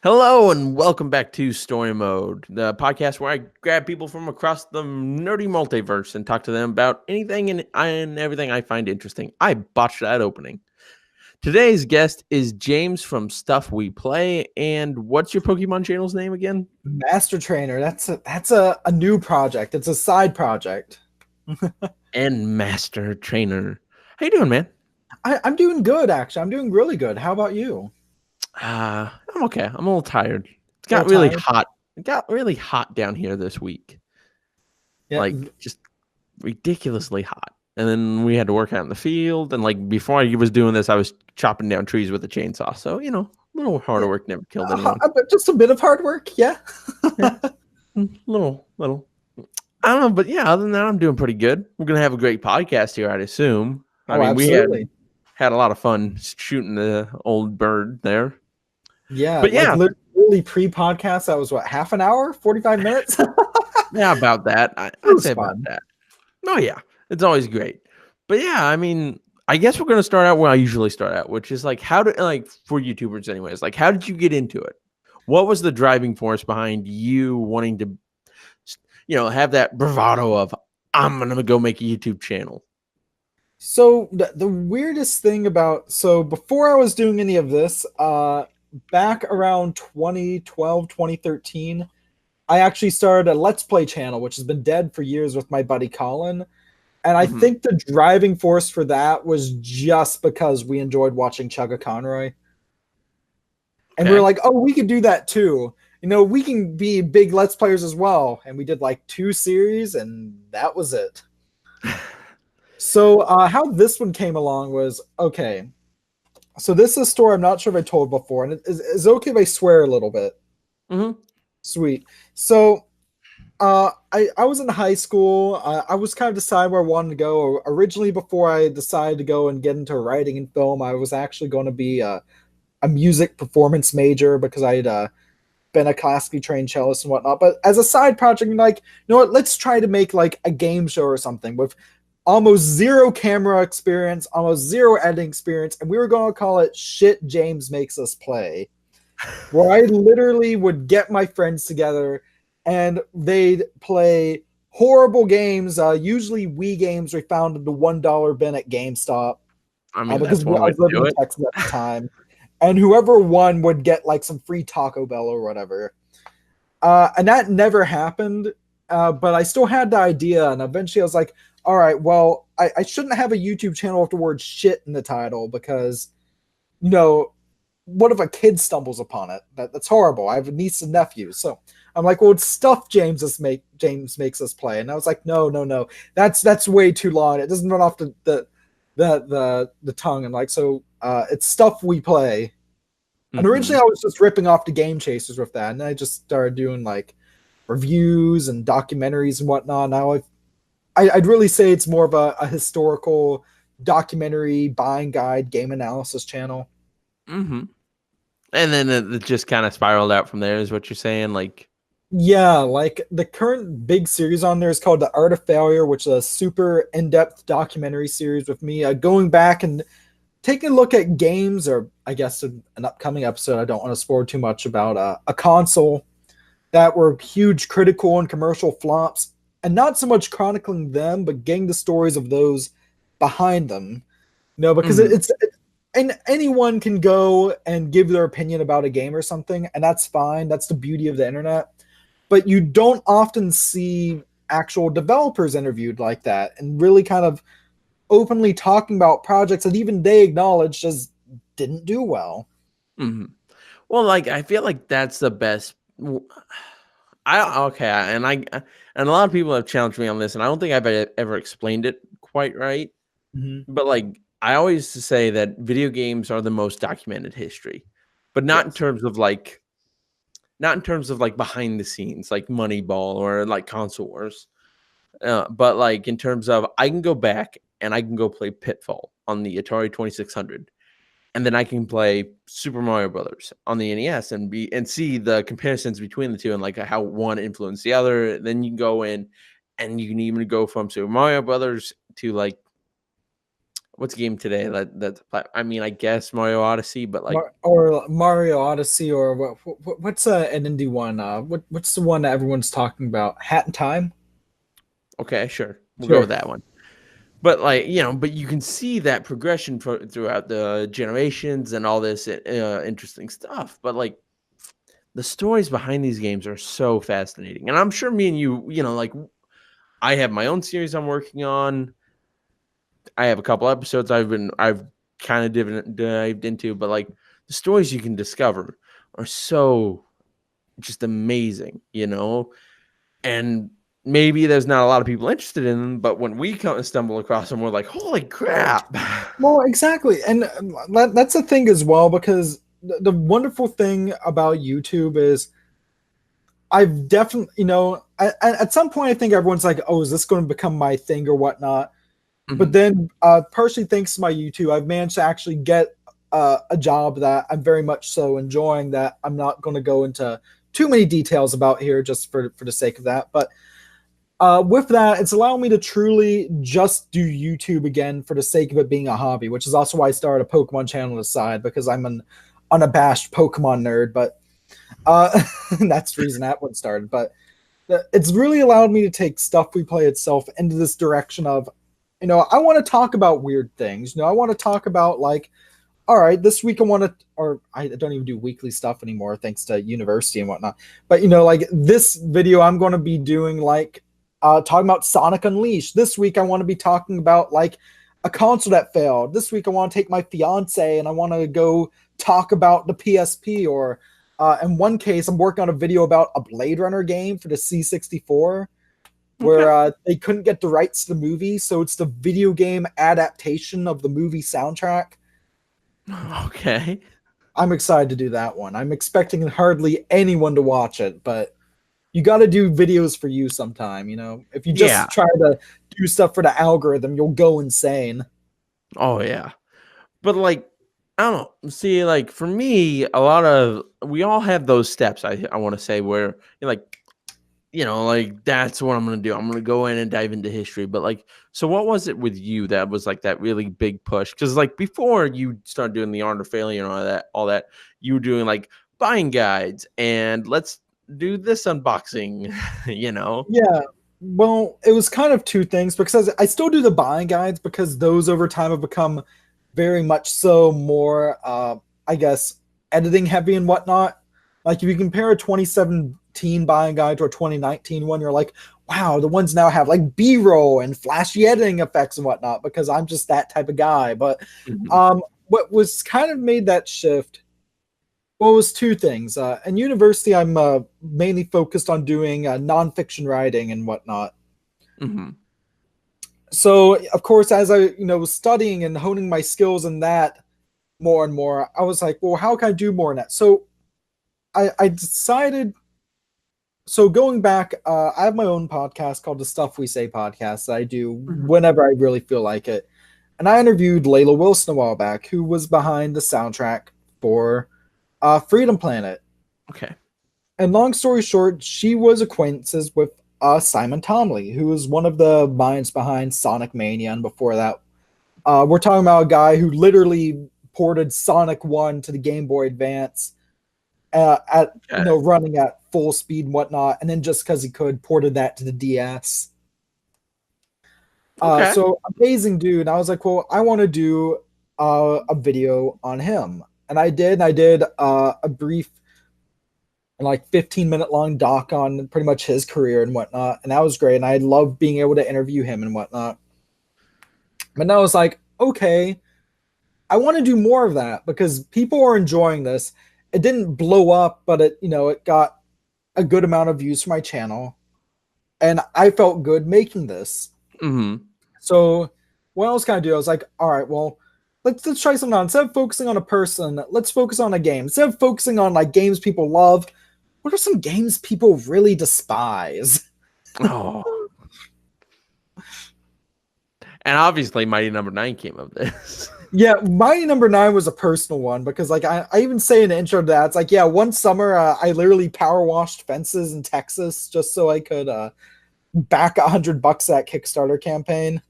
Hello and welcome back to Story Mode, the podcast where I grab people from across the nerdy multiverse and talk to them about anything and everything I find interesting. I botched that opening. Today's guest is James from Stuff We Play. And what's your Pokemon channel's name again? Master Trainer. That's a new project. It's a side project. And Master Trainer. How you doing, man? I'm doing good, actually. I'm doing really good. How about you? I'm okay. I'm a little tired. It got really hot. It got really hot down here this week. Yeah. Like just ridiculously hot. And then we had to work out in the field. And like before I was doing this, I was chopping down trees with a chainsaw. So, you know, a little harder work never killed anyone. Just a bit of hard work, yeah. Yeah. Little. I don't know, but yeah, other than that, I'm doing pretty good. We're gonna have a great podcast here, I'd assume. I mean, absolutely. we had a lot of fun shooting the old bird there. Yeah, but yeah, literally pre-podcast, that was what, half an hour, 45 minutes? Yeah, about that. I'd say about that. Oh yeah, it's always great. But yeah, I mean, I guess we're gonna start out where I usually start out, which is like for YouTubers, anyways. Like, how did you get into it? What was the driving force behind you wanting to, have that bravado of I'm gonna go make a YouTube channel? So the weirdest thing before I was doing any of this, back around 2012, 2013, I actually started a Let's Play channel, which has been dead for years, with my buddy Colin. And I think the driving force for that was just because we enjoyed watching Chugga Conroy. And we were like, oh, we could do that too. We can be big Let's Players as well. And we did like 2 series, and that was it. So how this one came along was, okay, so this is a story I'm not sure if I told before, and it's okay if I swear a little bit. Sweet. So I was in high school. I was kind of deciding where I wanted to go. Originally, before I decided to go and get into writing and film, I was actually going to be a music performance major because I had been a classically trained cellist and whatnot. But as a side project, like, you know what, let's try to make like a game show or something with almost zero camera experience, almost zero editing experience, and we were going to call it Shit James Makes Us Play, where I literally would get my friends together and they'd play horrible games, usually Wii games we found in the $1 bin at GameStop. I mean, because I was living in Texas at the time. And whoever won would get like some free Taco Bell or whatever. And that never happened, but I still had the idea, and eventually I was like, all right, well, I shouldn't have a YouTube channel with the word shit in the title because, what if a kid stumbles upon it? That's horrible. I have a niece and nephews. So I'm like, well, it's Stuff James Makes Us Play. And I was like, no. That's way too long. It doesn't run off the tongue. And like, so it's Stuff We Play. And originally I was just ripping off the Game Chasers with that. And then I just started doing like reviews and documentaries and whatnot. Now I'd really say it's more of a historical documentary, buying guide, game analysis channel. And then it just kind of spiraled out from there, is what you're saying? Like, yeah, like the current big series on there is called The Art of Failure, which is a super in-depth documentary series with me going back and taking a look at games, or I guess an upcoming episode, I don't want to spoil too much about a console that were huge critical and commercial flops, and not so much chronicling them, but getting the stories of those behind them. Because and anyone can go and give their opinion about a game or something, and that's fine. That's the beauty of the internet. But you don't often see actual developers interviewed like that and really kind of openly talking about projects that even they acknowledge just didn't do well. Well, like, I feel like that's the best. And a lot of people have challenged me on this, and I don't think I've ever explained it quite right. But like, I always say that video games are the most documented history, but not in terms of like behind the scenes, like Moneyball or like Console Wars, but like in terms of I can go back and I can go play Pitfall on the Atari 2600. And then I can play Super Mario Brothers on the NES and see the comparisons between the two and like how one influenced the other. Then you can go in and you can even go from Super Mario Brothers to like what's a game today that's I mean, I guess Mario Odyssey, but like or Mario Odyssey, or what's an indie one? What's the one that everyone's talking about? Hat in Time. okay, sure, we'll go Sure. with that one. But like, you know, but you can see that progression throughout the generations and all this interesting stuff. But like, the stories behind these games are so fascinating, and I'm sure me and you know, like, I have my own series I'm working on. I have a couple episodes I've kind of dived into, but like the stories you can discover are so just amazing, you know. And maybe there's not a lot of people interested in them, but when we come and stumble across them, we're like, holy crap. Well, exactly, and that's the thing as well, because the wonderful thing about YouTube is I've definitely, you know, at some point I think everyone's like, oh, is this going to become my thing or whatnot? But then, partially thanks to my YouTube, I've managed to actually get a job that I'm very much so enjoying, that I'm not going to go into too many details about here just for the sake of that. But with that, it's allowing me to truly just do YouTube again for the sake of it being a hobby, which is also why I started a Pokemon channel on the side, because I'm an unabashed Pokemon nerd. But that's the reason that one started. But it's really allowed me to take Stuff We Play itself into this direction of, you know, I want to talk about weird things. You know, I want to talk about, like, all right, this week I want to, or I don't even do weekly stuff anymore thanks to university and whatnot. But, you know, like this video, I'm going to be doing like talking about Sonic Unleashed. This week I want to be talking about like a console that failed. This week I want to take my fiance and I want to go talk about the PSP. Or in one case, I'm working on a video about a Blade Runner game for the C64. Where they couldn't get the rights to the movie, so it's the video game adaptation of the movie soundtrack. Okay. I'm excited to do that one. I'm expecting hardly anyone to watch it, but you got to do videos for you sometime, you know? If you just try to do stuff for the algorithm, you'll go insane. Oh, yeah. But, like, I don't know. See, like, for me, we all have those steps, I want to say, where you're like, you know, like, that's what I'm going to do. I'm going to go in and dive into history. But, like, so what was it with you that was, like, that really big push? Because, like, before you started doing the art of failure and all that, you were doing, like, buying guides and let's do this unboxing, you know? Yeah. Well, it was kind of two things, because I still do the buying guides, because those over time have become very much so more, I guess, editing heavy and whatnot. Like if you compare a 2017 buying guide to a 2019 one, you're like, wow, the ones now have like B-roll and flashy editing effects and whatnot, because I'm just that type of guy. But what was kind of made that shift, well, it was two things. In university, I'm mainly focused on doing nonfiction writing and whatnot. So, of course, as I was studying and honing my skills in that more and more, I was like, well, how can I do more in that? So I decided. So going back, I have my own podcast called the Stuff We Say podcast that I do whenever I really feel like it. And I interviewed Layla Wilson a while back, who was behind the soundtrack for Freedom Planet. Okay. And long story short, she was acquaintances with Simon Tomley, who was one of the minds behind Sonic Mania. And before that, we're talking about a guy who literally ported Sonic 1 to the Game Boy Advance running at full speed and whatnot, and then just because he could, ported that to the DS. So amazing dude. I was like, well, I want to do a video on him, and I did. I did a brief, like 15-minute long doc on pretty much his career and whatnot, and that was great. And I loved being able to interview him and whatnot. But now I was like, okay, I want to do more of that, because people are enjoying this. It didn't blow up, but it got a good amount of views for my channel, and I felt good making this. So what else can I do? I was like, all right, well, let's try something on. Instead of focusing on a person, let's focus on a game. Instead of focusing on like games people love, what are some games people really despise? Oh. And obviously Mighty Number 9 came of this. Yeah, Mighty Number 9 was a personal one, because like I even say in the intro to that, it's like, yeah, one summer I literally power washed fences in Texas just so I could back $100 that Kickstarter campaign.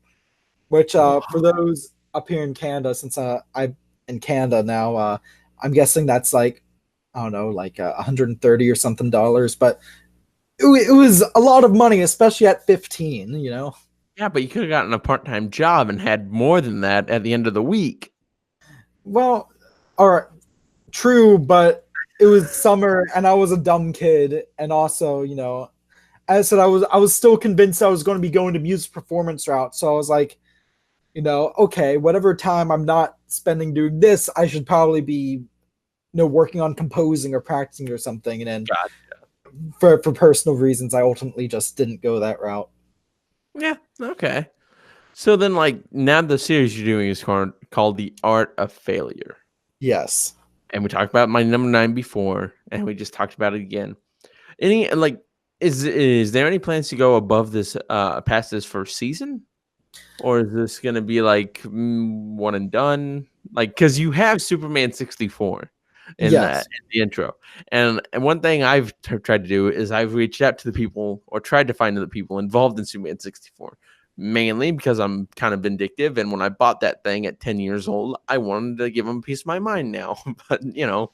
Which for those up here in Canada, since I'm in Canada now, I'm guessing that's like, I don't know, like 130 or something dollars, but it was a lot of money, especially at 15, you know? Yeah, but you could have gotten a part-time job and had more than that at the end of the week. Well, all right, true, but it was summer and I was a dumb kid, and also, you know, as I said, I was still convinced I was going to be going to music performance route, so I was like, you know, okay, whatever time I'm not spending doing this, I should probably be, you know, working on composing or practicing or something. And then for personal reasons, I ultimately just didn't go that route. Yeah, okay. So then, like, now the series you're doing is called The Art of Failure. Yes. And we talked about Mighty Number 9 before, and we just talked about it again. Any, like, is there any plans to go above this, past this first season? Or is this going to be like one and done? Like, because you have Superman 64 in Yes. that in the intro, and one thing I've tried to do is I've reached out to the people or tried to find the people involved in Superman 64, mainly because I'm kind of vindictive. And when I bought that thing at 10 years old, I wanted to give them a piece of my mind now, but you know,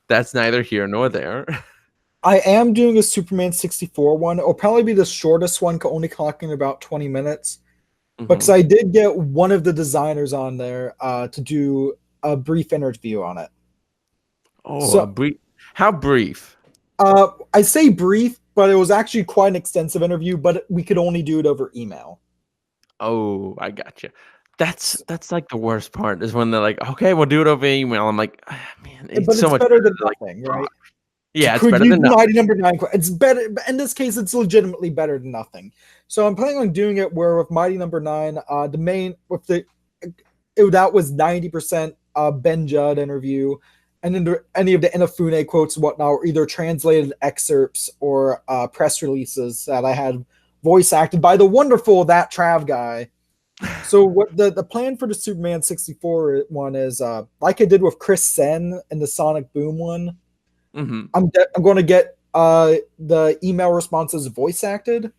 that's neither here nor there. I am doing a Superman 64 one. It'll probably be the shortest one, only clocking about 20 minutes. Because I did get one of the designers on there to do a brief interview on it. Oh, so, a brief. How brief? I say brief, but it was actually quite an extensive interview, but we could only do it over email. Oh, I got you. That's like the worst part is when they're like, "Okay, we'll do it over email." I'm like, "Man, it's But so it's much better better than to like nothing, talk." right? Yeah, it's Could better you than nothing. Mighty Number 9? It's better. In this case, it's legitimately better than nothing. So I'm planning on doing it where with Mighty Number 9, the main with that was 90% Ben Judd interview, and then any of the Inafune quotes and whatnot were either translated excerpts or press releases that I had voice acted by the wonderful That Trav guy. So what the plan for the Superman 64 one is, like I did with Chris Sen and the Sonic Boom one. I'm going to get the email responses voice acted,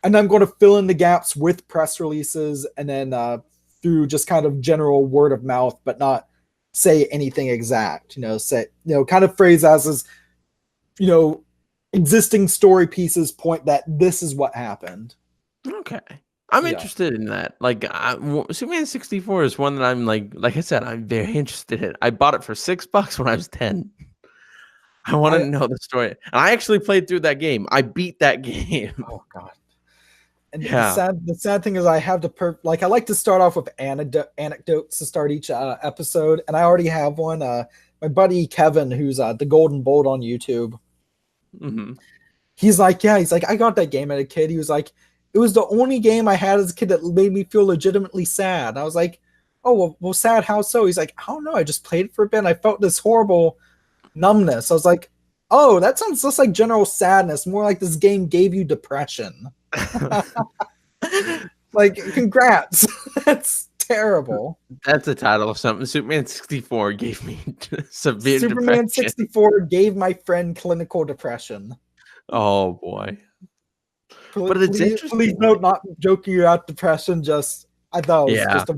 and I'm going to fill in the gaps with press releases, and then through just kind of general word of mouth, but not say anything exact. You know, kind of phrase as you know, existing story pieces point that this is what happened. Okay. I'm interested in that. Like, Superman 64 is one that I'm like I said, I'm very interested in. I bought it for $6 when I was 10. I want to know the story. And I actually played through that game. I beat that game. Oh God. And Yeah. the sad thing is I have to I like to start off with anecdotes to start each episode, and I already have one. My buddy Kevin, who's the Golden Bolt on YouTube, he's like, I got that game as a kid. He was like, it was the only game I had as a kid that made me feel legitimately sad. And I was like, oh well, sad? How so? He's like, I don't know. I just played it for a bit, and I felt this horrible numbness. I was like, oh, that sounds just like general sadness. More like this game gave you depression. Like, congrats. That's terrible. That's the title of something. Superman 64 gave me severe Superman depression. 64 gave my friend clinical depression. Oh boy. But it's interesting. Please note, not joking about depression. Just I thought it was just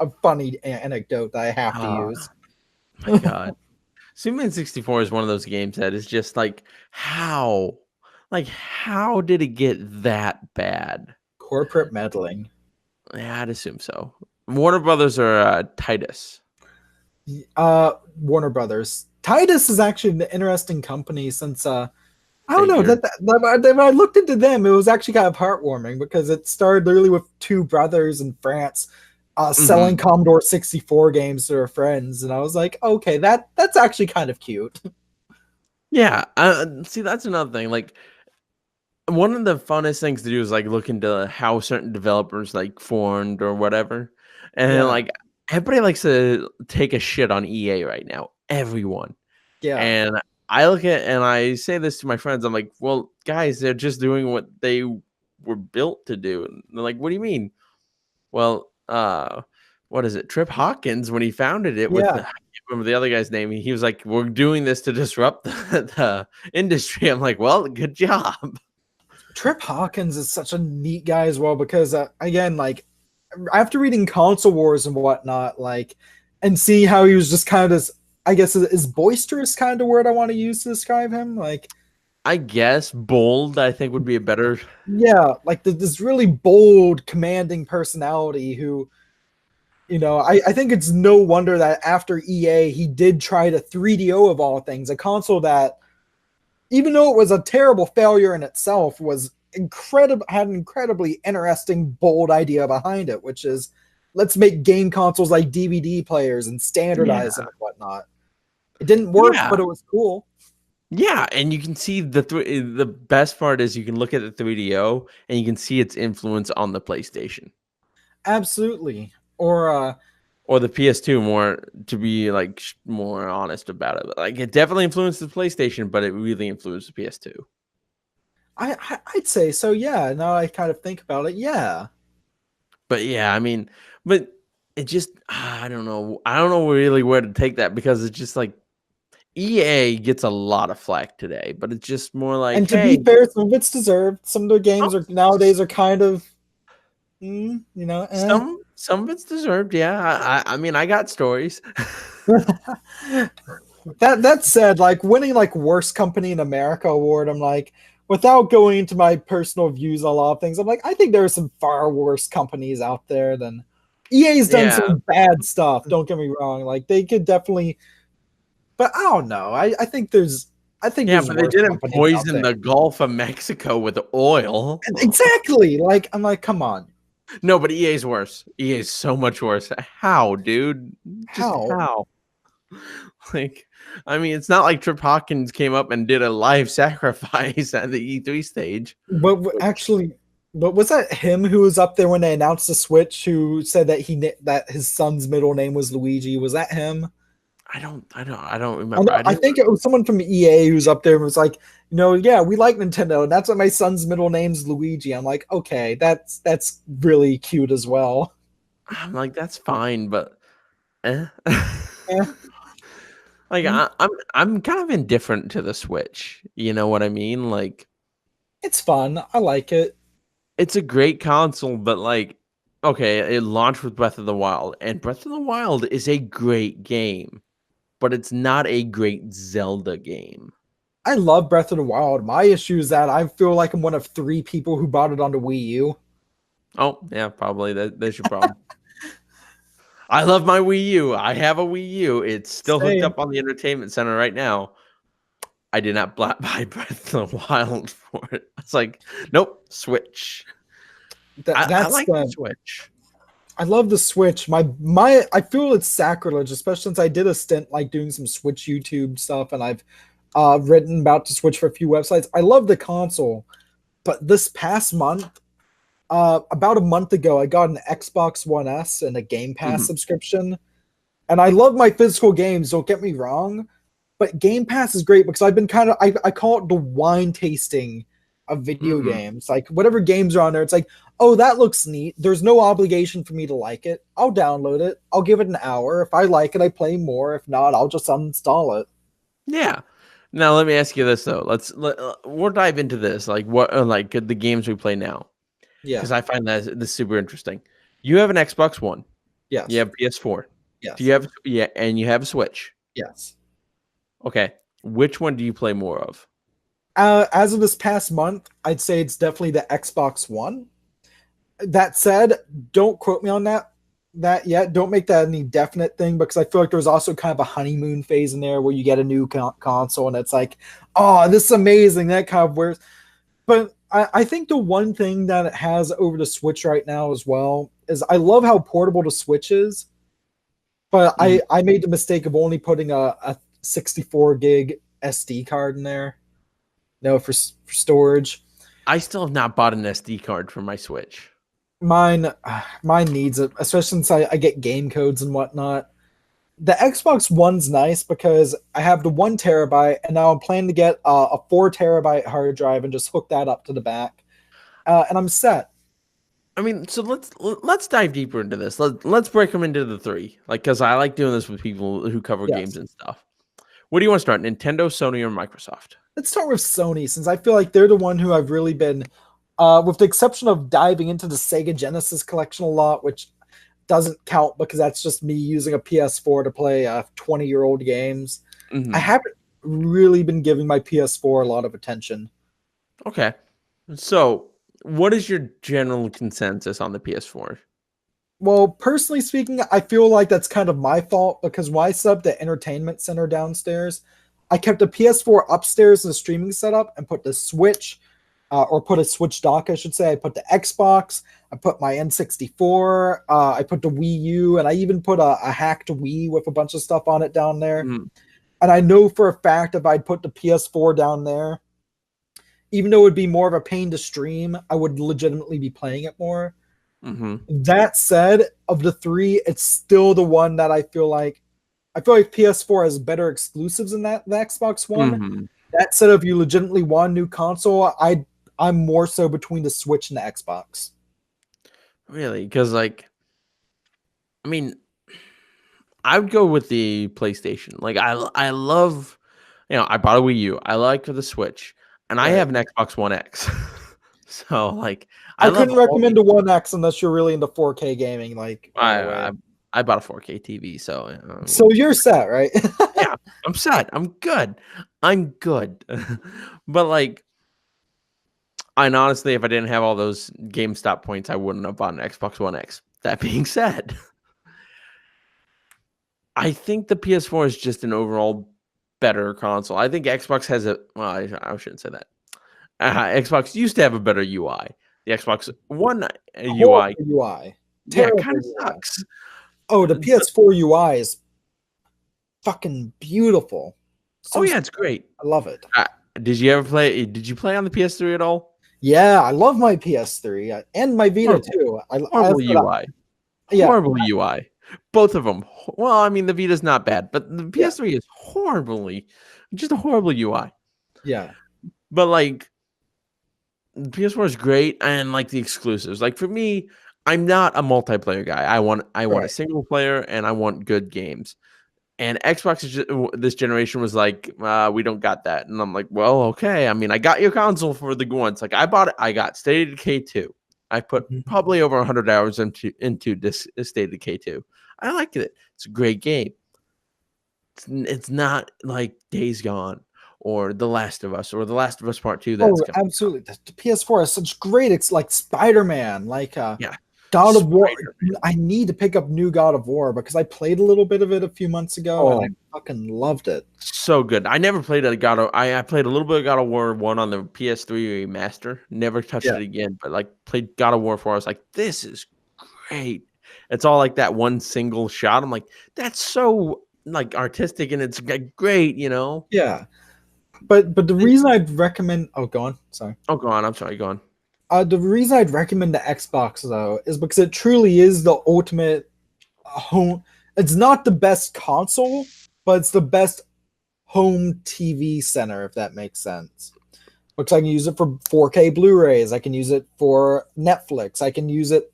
a funny anecdote that I have to use. My God, Superman 64 is one of those games that is just like how did it get that bad? Corporate meddling. Yeah, I'd assume so. Warner Brothers or Titus? Warner Brothers. Titus is actually an interesting company since I don't know that when I looked into them, it was actually kind of heartwarming because it started literally with two brothers in France selling Commodore 64 games to their friends, and I was like, okay, that's actually kind of cute. Yeah, see, that's another thing. Like, one of the funnest things to do is like look into how certain developers like formed or whatever, and like everybody likes to take a shit on EA right now. Everyone, and I look at and I say this to my friends. I'm like, well, guys, they're just doing what they were built to do. And they're like, what do you mean? Well, what is it? Trip Hawkins, when he founded it with I can't remember the other guy's name, he was like, we're doing this to disrupt the industry. I'm like, well, good job. Trip Hawkins is such a neat guy as well because again, like after reading Console Wars and whatnot, like, and seeing how he was just kind of this, I guess, is boisterous kind of word I want to use to describe him. Like, I guess bold, I think, would be a better. yeah, like this really bold, commanding personality who, I think it's no wonder that after EA, he did try to 3DO of all things, a console that, even though it was a terrible failure in itself, was had an incredibly interesting, bold idea behind it, which is let's make game consoles like DVD players and standardize them and whatnot. It didn't work, but it was cool. Yeah, and you can see the best part is you can look at the 3DO and you can see its influence on the PlayStation. Absolutely. Or the PS2, more to be like more honest about it. Like it definitely influenced the PlayStation, but it really influenced the PS2. I'd say so. Yeah. Now I kind of think about it. Yeah. But yeah, I mean, but it just I don't know. I don't know really where to take that because it's just like EA gets a lot of flack today, but it's just more like, and to be fair, some of it's deserved. Some of their games nowadays are kind of, some of it's deserved. Yeah, I mean, I got stories. That said, like winning like worst company in America award, I'm like, without going into my personal views on a lot of things, I'm like, I think there are some far worse companies out there than EA's done some bad stuff. Don't get me wrong. Like they could definitely, but I don't know. I think there's but they didn't poison the Gulf of Mexico with oil. Exactly. Like I'm like, come on. No, but EA's worse. EA's so much worse. How, dude? How? Like, I mean, it's not like Trip Hawkins came up and did a live sacrifice at the E3 stage. But actually, but was that him who was up there when they announced the Switch? Who said that his son's middle name was Luigi? Was that him? I don't remember. I think it was someone from EA who's up there and was like, yeah, we like Nintendo, and that's why my son's middle name's Luigi. I'm like, okay, that's really cute as well. I'm like, that's fine, but like I'm kind of indifferent to the Switch. You know what I mean? Like, it's fun. I like it. It's a great console, but like, okay, it launched with Breath of the Wild, and Breath of the Wild is a great game, but it's not a great Zelda game. I love Breath of the Wild. My issue is that I feel like I'm one of 3 people who bought it on the Wii U. Oh, yeah, probably. That's your problem. I love my Wii U. I have a Wii U. It's still hooked up on the entertainment center right now. I did not buy Breath of the Wild for it. It's like, nope, Switch. I like the Switch. I love the Switch. I feel it's sacrilege, especially since I did a stint like doing some Switch YouTube stuff, and I've written about the Switch for a few websites. I love the console, but this past month, about a month ago, I got an Xbox One S and a Game Pass subscription, and I love my physical games. Don't get me wrong, but Game Pass is great because I've been I call it the wine tasting of video games. Like whatever games are on there, it's like, oh, that looks neat. There's no obligation for me to like it. I'll download it. I'll give it an hour. If I like it, I play more. If not, I'll just uninstall it. Yeah. Now let me ask you this though. We'll dive into this. Like what, like the games we play now. Yeah. Because I find this super interesting. You have an Xbox One. Yes. You have PS4. Yes. Do you have and you have a Switch. Yes. Okay. Which one do you play more of? As of this past month, I'd say it's definitely the Xbox One. That said, don't quote me on that yet. Don't make that any definite thing because I feel like there's also kind of a honeymoon phase in there where you get a new console and it's like, oh, this is amazing. That kind of wears. But I think the one thing that it has over the Switch right now as well is I love how portable the Switch is. But I made the mistake of only putting a 64 gig SD card in there. No, for storage. I still have not bought an SD card for my Switch. Mine needs it, especially since I get game codes and whatnot. The Xbox One's nice because I have the 1 terabyte, and now I'm planning to get a 4 terabyte hard drive and just hook that up to the back, and I'm set. I mean, so let's dive deeper into this. Let's break them into the 3, like because I like doing this with people who cover games and stuff. What do you want to start? Nintendo, Sony, or Microsoft? Let's start with Sony, since I feel like they're the one who I've really been with the exception of diving into the Sega Genesis collection a lot, which doesn't count because that's just me using a PS4 to play 20-year-old games. I haven't really been giving my PS4 a lot of attention. Okay. So, what is your general consensus on the PS4? Well, personally speaking, I feel like that's kind of my fault because when I set up the entertainment center downstairs, I kept the PS4 upstairs in the streaming setup and put the Switch, or put a Switch dock, I should say. I put the Xbox, I put my N64, I put the Wii U, and I even put a hacked Wii with a bunch of stuff on it down there. And I know for a fact if I'd put the PS4 down there, even though it would be more of a pain to stream, I would legitimately be playing it more. That said, of the three, it's still the one that I feel like PS4 has better exclusives than the Xbox One. That said, if you legitimately want a new console, I'm more so between the Switch and the Xbox. Really? Because I would go with the PlayStation. Like I love, I bought a Wii U. I like the Switch, and I have an Xbox One X. So I couldn't recommend a One X unless you're really into 4K gaming. I bought a 4K TV, so you're set, right? Yeah, I'm set. I'm good. But and honestly, if I didn't have all those GameStop points, I wouldn't have bought an Xbox One X. That being said, I think the PS4 is just an overall better console. I think Xbox has I shouldn't say that. Xbox used to have a better UI. The Xbox One UI. Yeah, kind of sucks. Oh, the PS4 UI is fucking beautiful. It's great. I love it. Did you play on the PS3 at all? Yeah, I love my PS3 and my Vita too. Horrible UI. Horrible UI. Both of them. Well, I mean, the Vita's not bad, but the PS3 is just a horrible UI. Yeah. But the PS4 is great, and the exclusives. For me, I'm not a multiplayer guy. I want a single player, and I want good games. And Xbox this generation was we don't got that, and I'm like, well, okay. I mean, I got your console for the good ones. I bought it. I got State of Decay 2. I put probably over 100 hours into this State of Decay 2. I liked it. It's a great game. It's not like Days Gone or The Last of Us or The Last of Us Part 2. That's absolutely. The PS4 has such great. It's like Spider-Man, God of War. I need to pick up new God of War because I played a little bit of it a few months ago and I fucking loved it. So good. I never played I played a little bit of God of War 1 on the PS3 remaster. Never touched it again, but played God of War 4. I was like, this is great. It's all that one single shot. I'm like, that's so artistic and it's great, Yeah. But the reason I'd recommend go on. Sorry. Oh, go on. I'm sorry. Go on. The reason I'd recommend the Xbox though is because it truly is the ultimate home. It's not the best console, but it's the best home TV center, if that makes sense. Which I can use it for 4K Blu-rays. I can use it for Netflix. I can use it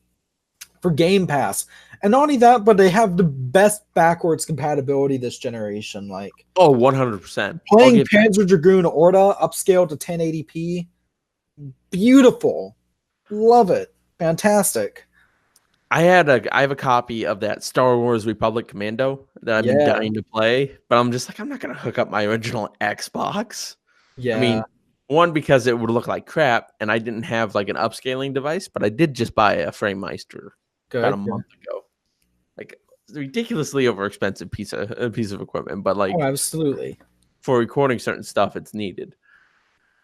for Game Pass. And not only that, but they have the best backwards compatibility this generation. 100%. Playing Panzer Dragoon Orta upscaled to 1080p. Beautiful. Love it. Fantastic. I have a copy of that Star Wars Republic Commando that I've been dying to play, but I'm just I'm not going to hook up my original Xbox. Yeah. I mean, one, because it would look like crap, and I didn't have an upscaling device, but I did just buy a FrameMeister about a month ago. Ridiculously overexpensive piece of equipment, but absolutely. For recording certain stuff, it's needed.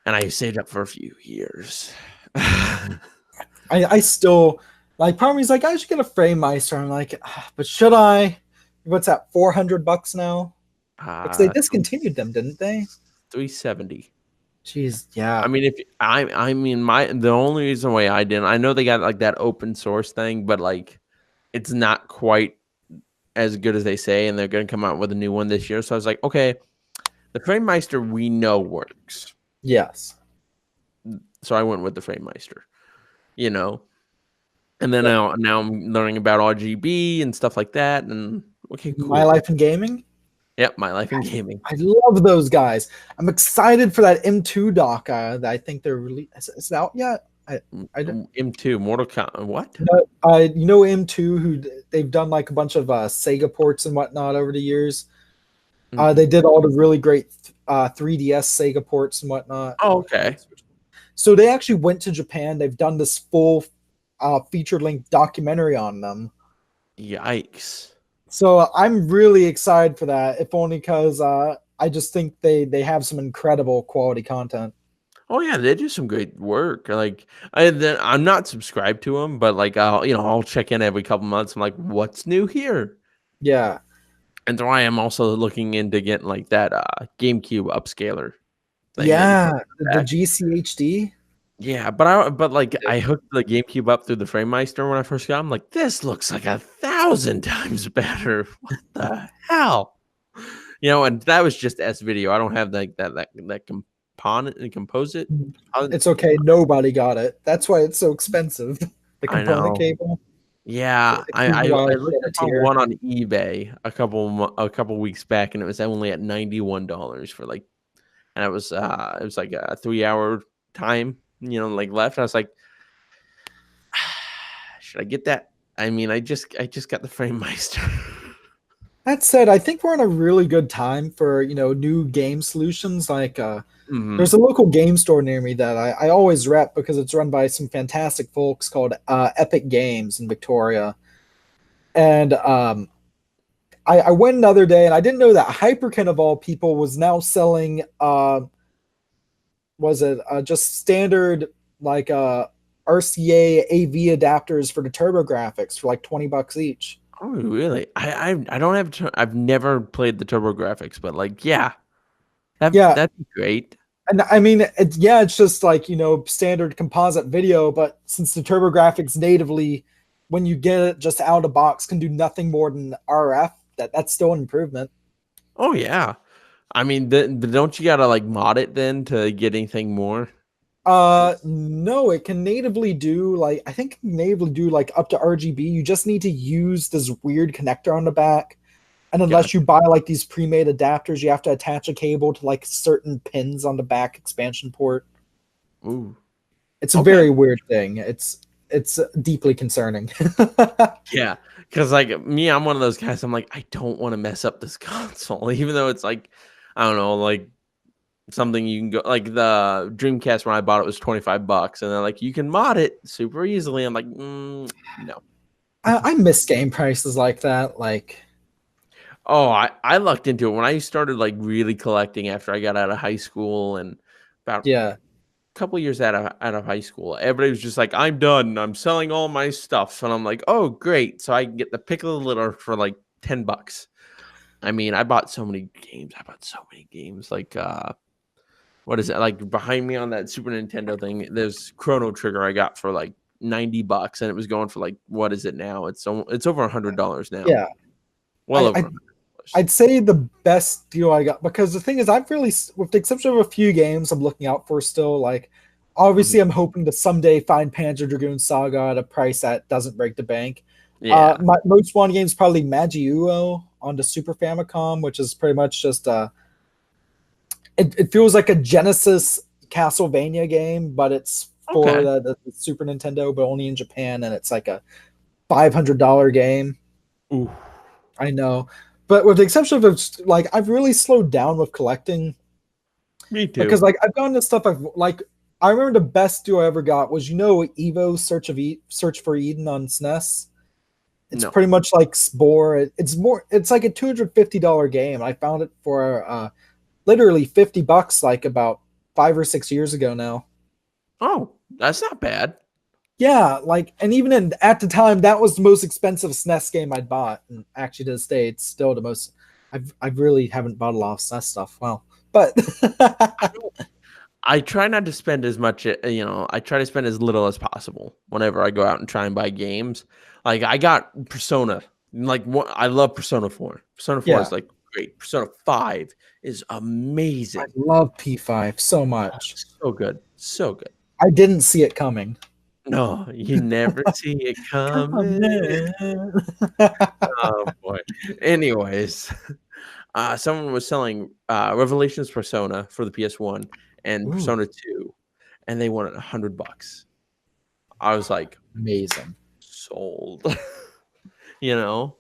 And I saved up for a few years. I still part of me is I should get a FrameMeister. I'm but should I? What's that? $400 now? Because they discontinued them, didn't they? $370. Jeez, yeah. I mean, the only reason why I didn't, I know they got that open source thing, but it's not quite as good as they say, and they're going to come out with a new one this year. So I was like, okay, the FrameMeister we know works. Yes. So I went with the FrameMeister, and then now I'm learning about RGB and stuff like that. And okay, cool. My Life in Gaming. Yep, My Life in Gaming. I love those guys. I'm excited for that M2 dock that I think they're releasing. Is it out yet? I don't. M2 Mortal Kombat. What? No, M2, who they've done like a bunch of Sega ports and whatnot over the years. They did all the really great 3DS Sega ports and whatnot. Oh, okay. So they actually went to Japan. They've done this full feature-length documentary on them. Yikes. So I'm really excited for that, if only because I just think they have some incredible quality content. Oh yeah, they do some great work. Like I'm not subscribed to them, but like I'll check in every couple months. I'm like, what's new here? Yeah. And so I am also looking into getting like that GameCube upscaler thing. Yeah, the GCHD. Yeah, but I hooked the GameCube up through the FrameMeister when I first got. I'm like, this looks like 1,000 times better. What the hell? And that was just S video. I don't have like that component and composite. It's okay. Nobody got it. That's why it's so expensive. The component cable. Yeah, I looked at one on eBay a couple weeks back, and it was only at $91 for like, and it was like a 3-hour time, like left. I was like, should I get that? I mean, I just got the FrameMeister. That said, I think we're in a really good time for new game solutions. Like there's a local game store near me that I always rep because it's run by some fantastic folks called Epic Games in Victoria. And I went another day and I didn't know that Hyperkin of all people was now selling just standard like RCA AV adapters for the TurboGrafx for like $20 each. Oh, really? I don't have. I've never played the TurboGrafx, but like, yeah, that'd be great. And I mean, it's just like standard composite video, but since the TurboGrafx natively, when you get it just out of the box, can do nothing more than RF, that's still an improvement. Oh yeah, I mean, don't you gotta like mod it then to get anything more? No, it can natively do like I think it can natively do like up to RGB. You just need to use this weird connector on the back. And unless you buy like these pre-made adapters, you have to attach a cable to like certain pins on the back expansion port. Ooh. It's a very weird thing. It's deeply concerning. Yeah, because like me, I'm one of those guys. I'm like, I don't want to mess up this console, even though it's like, I don't know, like something you can go like the Dreamcast when I bought it was $25, and they're like, you can mod it super easily. I'm like, no. I miss game prices like that. Like, oh, I lucked into it when I started like really collecting after I got out of high school, and about a couple years out of high school, everybody was just like, I'm done. I'm selling all my stuff, and I'm like, oh great, so I can get the pick of the litter for like $10. I mean, I bought so many games. Like what is it? Like behind me on that Super Nintendo thing, there's Chrono Trigger I got for like $90, and it was going for like, what is it now? It's over $100 now. Yeah. Well over. I'd say the best deal I got, because the thing is, I've really, with the exception of a few games I'm looking out for still, like obviously I'm hoping to someday find Panzer Dragoon Saga at a price that doesn't break the bank. Yeah. My most wanted game is probably Magi-Uo on the Super Famicom, which is pretty much just it feels like a Genesis Castlevania game, but it's for the Super Nintendo, but only in Japan, and it's like a $500 game. Ooh. I know. But with the exception of like, I've really slowed down with collecting. Me too. Because like I've gotten to stuff I remember the best deal I ever got was Evo Search for Eden on SNES. It's pretty much like Spore. It's like a $250 game. I found it for literally $50 like about 5 or 6 years ago now. Oh, that's not bad. Yeah, like, and even at the time, that was the most expensive SNES game I'd bought, and actually to this day, it's still the most. I really haven't bought a lot of SNES stuff. Well, but I try not to spend as much. I try to spend as little as possible whenever I go out and try and buy games. Like I got Persona. Like I love Persona 4. Persona 4 is like great. Persona 5 is amazing. I love P5 so much. So good. So good. I didn't see it coming. No, you never see it coming. Oh boy. Anyways, someone was selling Revelations Persona for the PS1 and Persona 2, and they wanted $100. I was like, amazing. Sold. You know?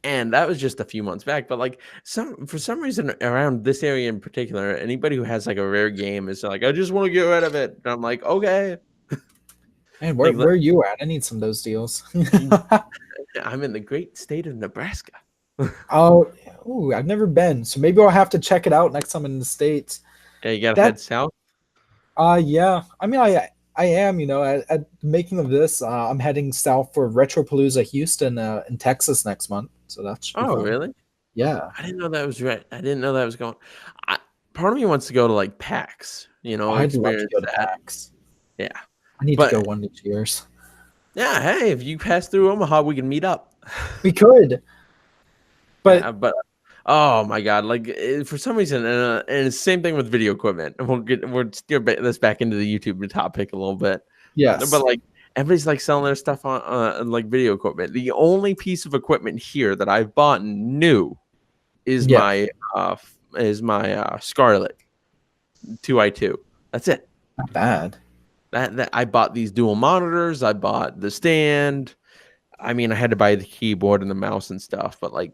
And that was just a few months back. But like for some reason around this area in particular, anybody who has like a rare game is like, I just want to get rid of it. And I'm like, okay. Man, Like, where are you at? I need some of those deals. I'm in the great state of Nebraska. Oh, ooh, I've never been, so maybe I'll have to check it out next time in the States. Yeah, you gotta head south. Yeah. I mean, I am. At the making of this, I'm heading south for Retropalooza Houston in Texas next month. So that should be fun. Really? Yeah. I didn't know that was right. I didn't know that was going. Part of me wants to go to like PAX. I'd love to Experience go to that. PAX. Yeah, I need to but go one of these years. yeah, hey, if you pass through Omaha, we can meet up. We could, but yeah, but oh my god, like for some reason, and it's the same thing with video equipment. We'll steer this back into the YouTube topic a little bit. yes, But like everybody's like selling their stuff on like video equipment. The only piece of equipment here that I've bought new is my Scarlett 2i2. That's it. not bad. That I bought these dual monitors. I bought the stand. I mean, I had to buy the keyboard and the mouse and stuff, but like,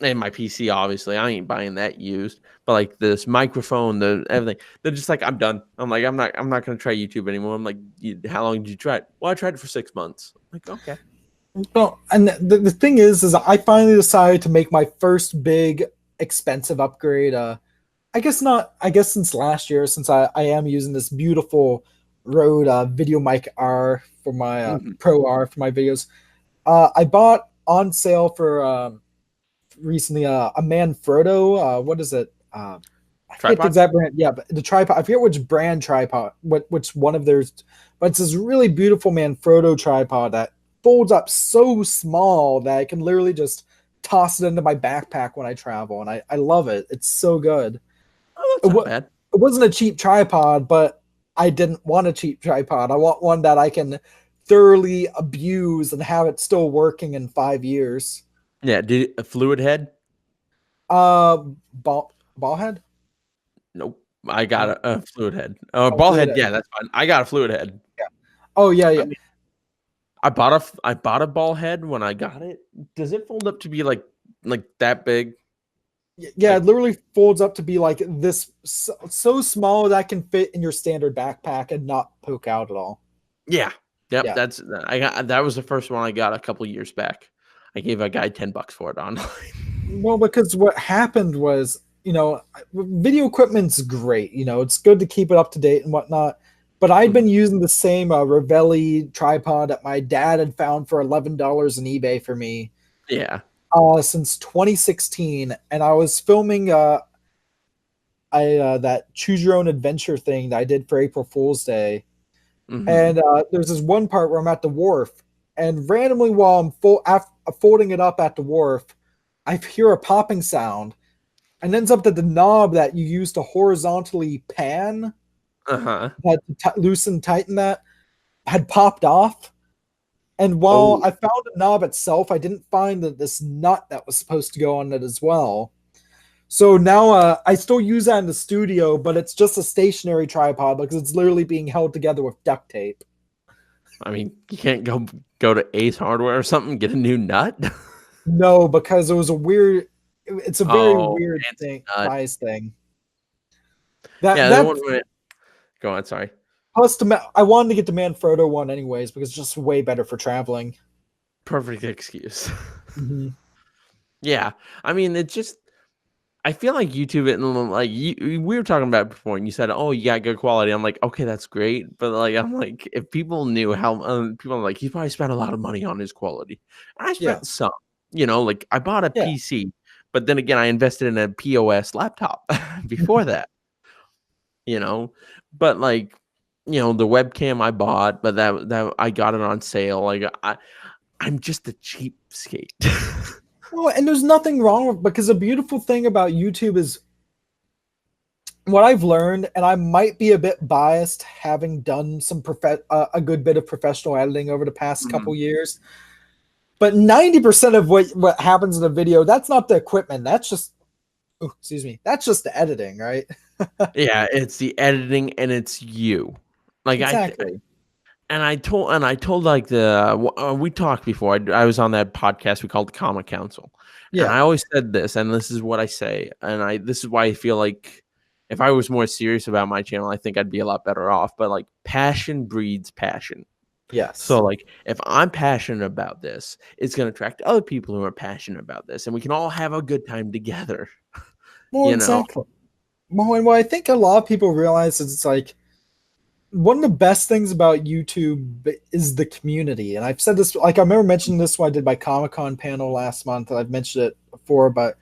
and my PC, obviously, I ain't buying that used. But like this microphone, the everything, they're just like, I'm done. I'm like, I'm not gonna try YouTube anymore. I'm like, how long did you try it? Well, I tried it for 6 months. I'm like, okay. Well, and the thing is I finally decided to make my first big expensive upgrade. I guess not. I guess since last year, since I am using this beautiful Rode Video Mic R for my Pro R for my videos. I bought on sale for recently a Manfrotto. What is it? I forget the exact brand. Yeah, but the tripod. I forget which brand tripod. Which one of theirs? But it's this really beautiful Manfrotto tripod that folds up so small that I can literally just toss it into my backpack when I travel, and I love it. It's so good. Oh, that's not bad. It wasn't a cheap tripod, but I didn't want a cheap tripod. I want one that I can thoroughly abuse and have it still working in 5 years. Yeah, did a fluid head? Ball head? Nope. I got a fluid head. Ball head, yeah, that's fine. I got a fluid head. Yeah. Oh yeah. I mean, I bought a ball head when I got it. Does it fold up to be like that big? Yeah, it literally folds up to be like this, so small that can fit in your standard backpack and not poke out at all. Yeah. Yep. Yeah. That was the first one I got a couple years back. I gave a guy $10 for it online. Well, because what happened was, video equipment's great. It's good to keep it up to date and whatnot. But I'd been using the same Ravelli tripod that my dad had found for $11 on eBay for me. Yeah. Since 2016, and I was filming that choose your own adventure thing that I did for April Fool's Day. And there's this one part where I'm at the wharf, and randomly while I'm folding it up at the wharf, I hear a popping sound, and ends up that the knob that you use to horizontally pan, loosen, tighten that, had popped off. And while I found the knob itself, I didn't find this nut that was supposed to go on it as well. So now I still use that in the studio, but it's just a stationary tripod because it's literally being held together with duct tape. I mean, you can't go to Ace Hardware or something, get a new nut? No, because it was it's a very weird size thing. Go on, sorry. Plus, I wanted to get the Manfrotto one anyways because it's just way better for traveling. Perfect excuse. Yeah, I mean, I feel like YouTube and like we were talking about it before, and you said, "Oh, you got good quality." I'm like, okay, that's great, but like, I'm like, if people knew how, people are like, he probably spent a lot of money on his quality. I spent some, like I bought a PC, but then again, I invested in a POS laptop before that, but like. The webcam I bought, but that I got it on sale. Like I'm just a cheapskate. Well, and there's nothing wrong with, because the beautiful thing about YouTube is what I've learned, and I might be a bit biased having done some a good bit of professional editing over the past couple years. But 90% of what happens in a video, that's not the equipment. That's just that's just the editing, right? Yeah, it's the editing and it's you. Like exactly. And I told like we talked before. I was on that podcast we called the Comic Council, and Yeah. I always said this, and this is what I say, and this is why I feel like if I was more serious about my channel, I think I'd be a lot better off. But like, passion breeds passion. Yes. So like, if I'm passionate about this, it's gonna attract other people who are passionate about this, and we can all have a good time together. Well, You know? exactly. Well, and what I think a lot of people realize is it's like one of the best things about YouTube is the community. And I've said this, like, I remember mentioning this when I did my Comic Con panel last month, and I've mentioned it before, but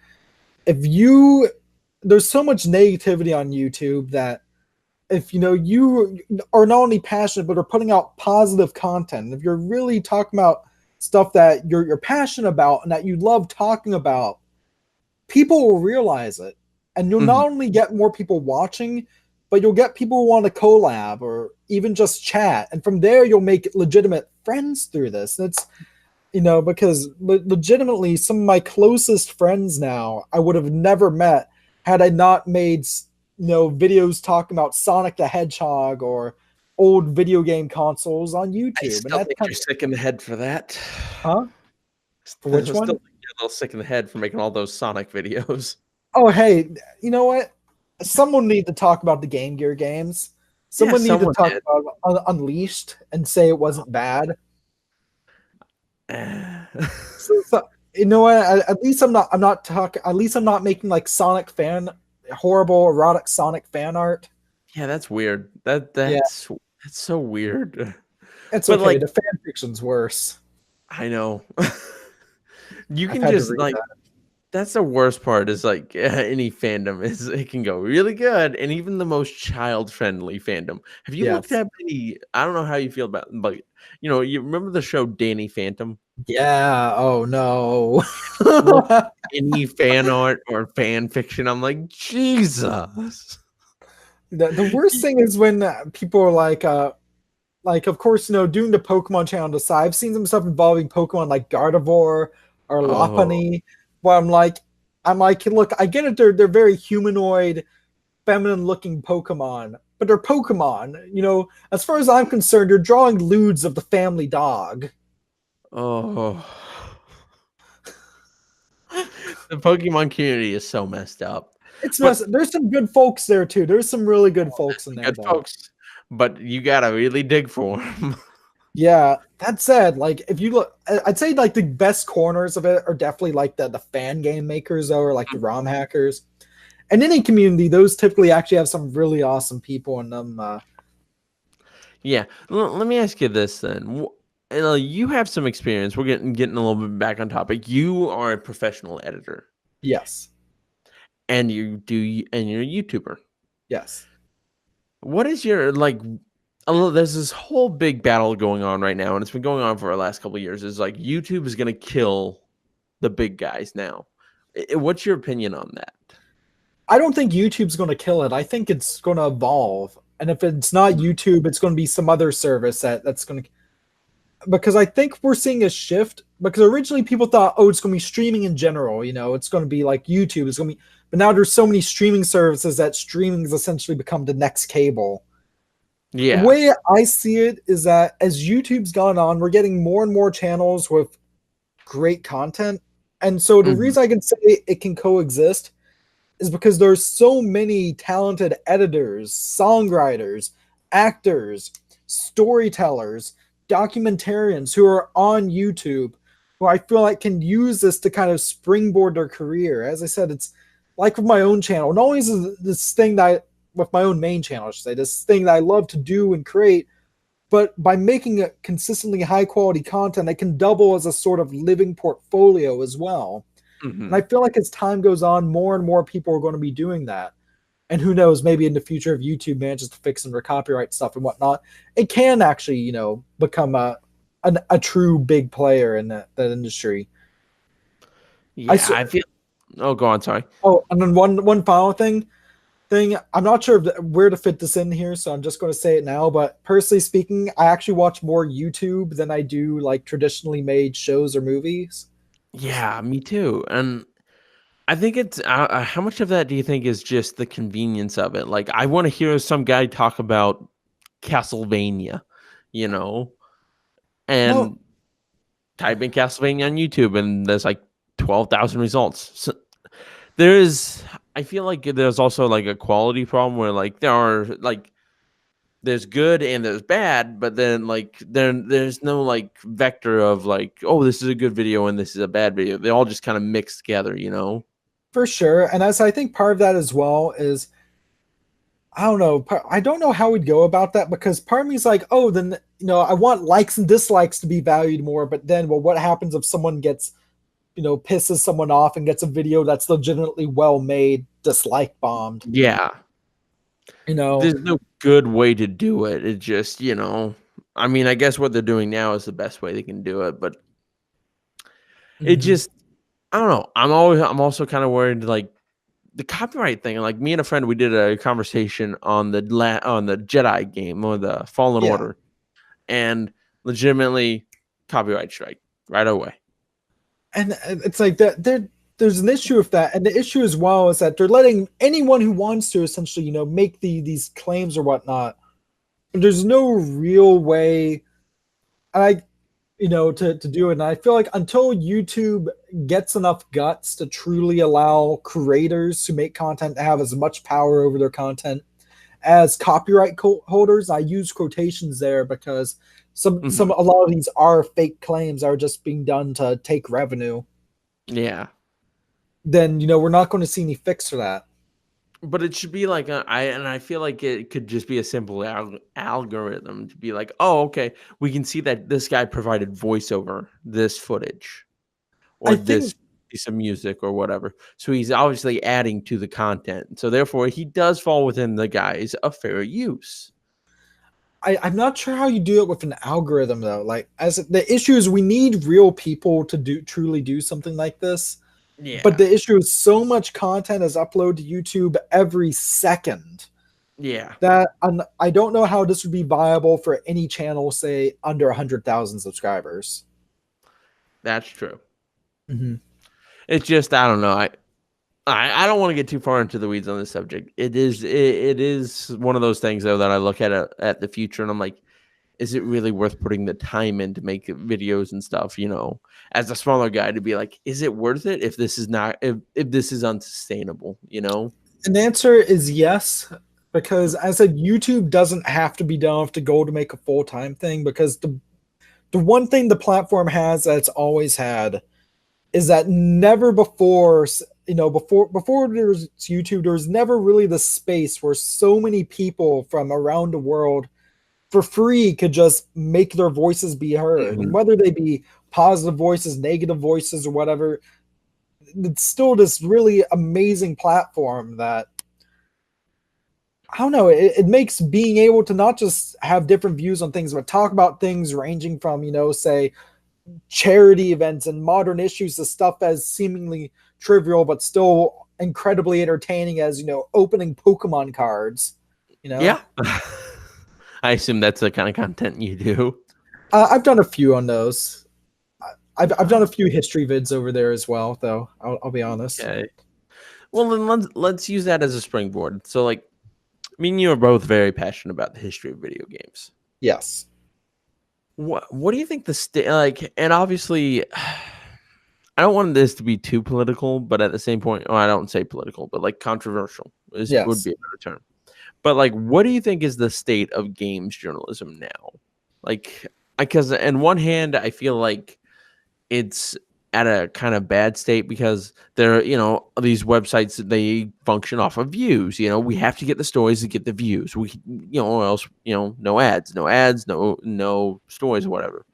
there's so much negativity on YouTube that if you are not only passionate but are putting out positive content, if you're really talking about stuff that you're passionate about and that you love talking about, people will realize it, and you'll not only get more people watching, but you'll get people who want to collab or even just chat, and from there you'll make legitimate friends through this. And it's because legitimately some of my closest friends now I would have never met had I not made videos talking about Sonic the Hedgehog or old video game consoles on YouTube. I still think you're sick in the head for that. Huh? For which I one? still think you're a little sick in the head for making all those Sonic videos. Oh, hey, you know what? Someone need to talk about the Game Gear games. Someone need to talk about Unleashed and say it wasn't bad. So, you know what? At least I'm not talking. At least I'm not making like horrible erotic Sonic fan art. Yeah, that's weird. That's so weird. It's but okay. like, The fan fiction's worse. I know. You I've can had to just read like that. that's the worst part is like any fandom is it can go really good, and even the most child friendly fandom. Have you looked Yes. at any? I don't know how you feel about, but you remember the show Danny Phantom? Yeah. Oh no. Look, any fan art or fan fiction, I'm like, Jesus. The worst thing is when people are like, of course, doing the Pokemon channel to side. I've seen some stuff involving Pokemon like Gardevoir or Oh, Lopunny, where I'm like, look, I get it. They're very humanoid, feminine-looking Pokemon, but they're Pokemon. As far as I'm concerned, you're drawing lewds of the family dog. oh. The Pokemon community is so messed up. But There's some good folks there too. There's some really good folks in there good though. folks, but you gotta really dig for them. Yeah, that said, like if you look, I'd say like the best corners of it are definitely like the fan game makers though, or like the ROM hackers. And any community, those typically actually have some really awesome people in them. Yeah, let me ask you this then. You have some experience. We're getting a little bit back on topic. You are a professional editor, Yes. and and you're a YouTuber. Yes. What is your like? There's this whole big battle going on right now, and it's been going on for the last couple of years. Is like YouTube is going to kill the big guys now. What's your opinion on that? I don't think YouTube's going to kill it. I think it's going to evolve. And if it's not YouTube, it's going to be some other service that's going to, because I think we're seeing a shift. Because originally people thought, oh, it's going to be streaming in general. It's going to be like YouTube. It's going to be, but now there's so many streaming services that streaming has essentially become the next cable. The Yeah. way I see it is that as YouTube's gone on, we're getting more and more channels with great content. And so the reason I can say it can coexist is because there's so many talented editors, songwriters, actors, storytellers, documentarians who are on YouTube who I feel like can use this to kind of springboard their career. As I said, it's like with my own channel. Not only is this thing with my own main channel, I should say, this thing that I love to do and create, but by making a consistently high quality content, it can double as a sort of living portfolio as well. And I feel like as time goes on, more and more people are going to be doing that. And who knows, maybe in the future, if YouTube manages to fix some of their copyright stuff and whatnot, it can actually, become a true big player in that industry. Yeah, I feel. Oh, go on. Sorry. Oh, and then one final thing. I'm not sure where to fit this in here, so I'm just going to say it now. But personally speaking, I actually watch more YouTube than I do like traditionally made shows or movies. Yeah, me too. And I think it's how much of that do you think is just the convenience of it? Like, I want to hear some guy talk about Castlevania, and Well, type in Castlevania on YouTube, and there's like 12,000 results. So I feel like there's also like a quality problem where like there are like there's good and there's bad, but then like there's no like vector of like, oh, this is a good video and this is a bad video. They all just kind of mix together, for sure. And as I think part of that as well is, I don't know. I don't know how we'd go about that, because part of me is like, oh, then, I want likes and dislikes to be valued more. But then, well, what happens if someone gets, pisses someone off and gets a video that's legitimately well made, dislike bombed? Yeah. There's no good way to do it. It just, I mean, I guess what they're doing now is the best way they can do it, but it just, I don't know. I'm also kind of worried, like the copyright thing. Like me and a friend, we did a conversation on the Jedi game or the Fallen Order, and legitimately copyright strike right away. And it's like that. There's an issue with that, and the issue as well is that they're letting anyone who wants to essentially, make these claims or whatnot. There's no real way, to do it. And I feel like until YouTube gets enough guts to truly allow creators who make content to have as much power over their content as copyright holders, I use quotations there because a lot of these are fake claims that are just being done to take revenue. Yeah. Then we're not going to see any fix for that. But it should be like I feel like it could just be a simple algorithm to be like, oh, okay, we can see that this guy provided voiceover this footage or this piece of music or whatever. So he's obviously adding to the content. So therefore, he does fall within the guise of fair use. I'm not sure how you do it with an algorithm though. Like, as the issue is, we need real people to truly do something like this. Yeah. But the issue is so much content is uploaded to YouTube every second. Yeah. That I don't know how this would be viable for any channel, say, under 100,000 subscribers. That's true. Mm-hmm. It's just, I don't know. I don't want to get too far into the weeds on this subject. It is one of those things though that I look at the future and I'm like, is it really worth putting the time in to make videos and stuff, as a smaller guy, to be like, is it worth it if this is not, if this is unsustainable, And the answer is yes, because as I said, YouTube doesn't have to be done to go to make a full-time thing, because the one thing the platform has that it's always had is that never before, before there was YouTube, there was never really the space where so many people from around the world for free could just make their voices be heard. And whether they be positive voices, negative voices, or whatever, it's still this really amazing platform that, I don't know, it makes being able to not just have different views on things, but talk about things ranging from, say, charity events and modern issues to stuff as seemingly trivial but still incredibly entertaining as, opening Pokemon cards. Yeah. I assume that's the kind of content you do. I've done a few on those. I've done a few history vids over there as well, though. I'll be honest. Okay. Well, then let's use that as a springboard. So, like, me and you are both very passionate about the history of video games. Yes. What do you think the state like? And obviously, I don't want this to be too political, but at the same point, I don't say political, but like controversial would be a better term. But like, what do you think is the state of games journalism now? Like, because on one hand, I feel like it's at a kind of bad state because they're, these websites, they function off of views. We have to get the stories to get the views. We, or else, no ads, no stories, or whatever.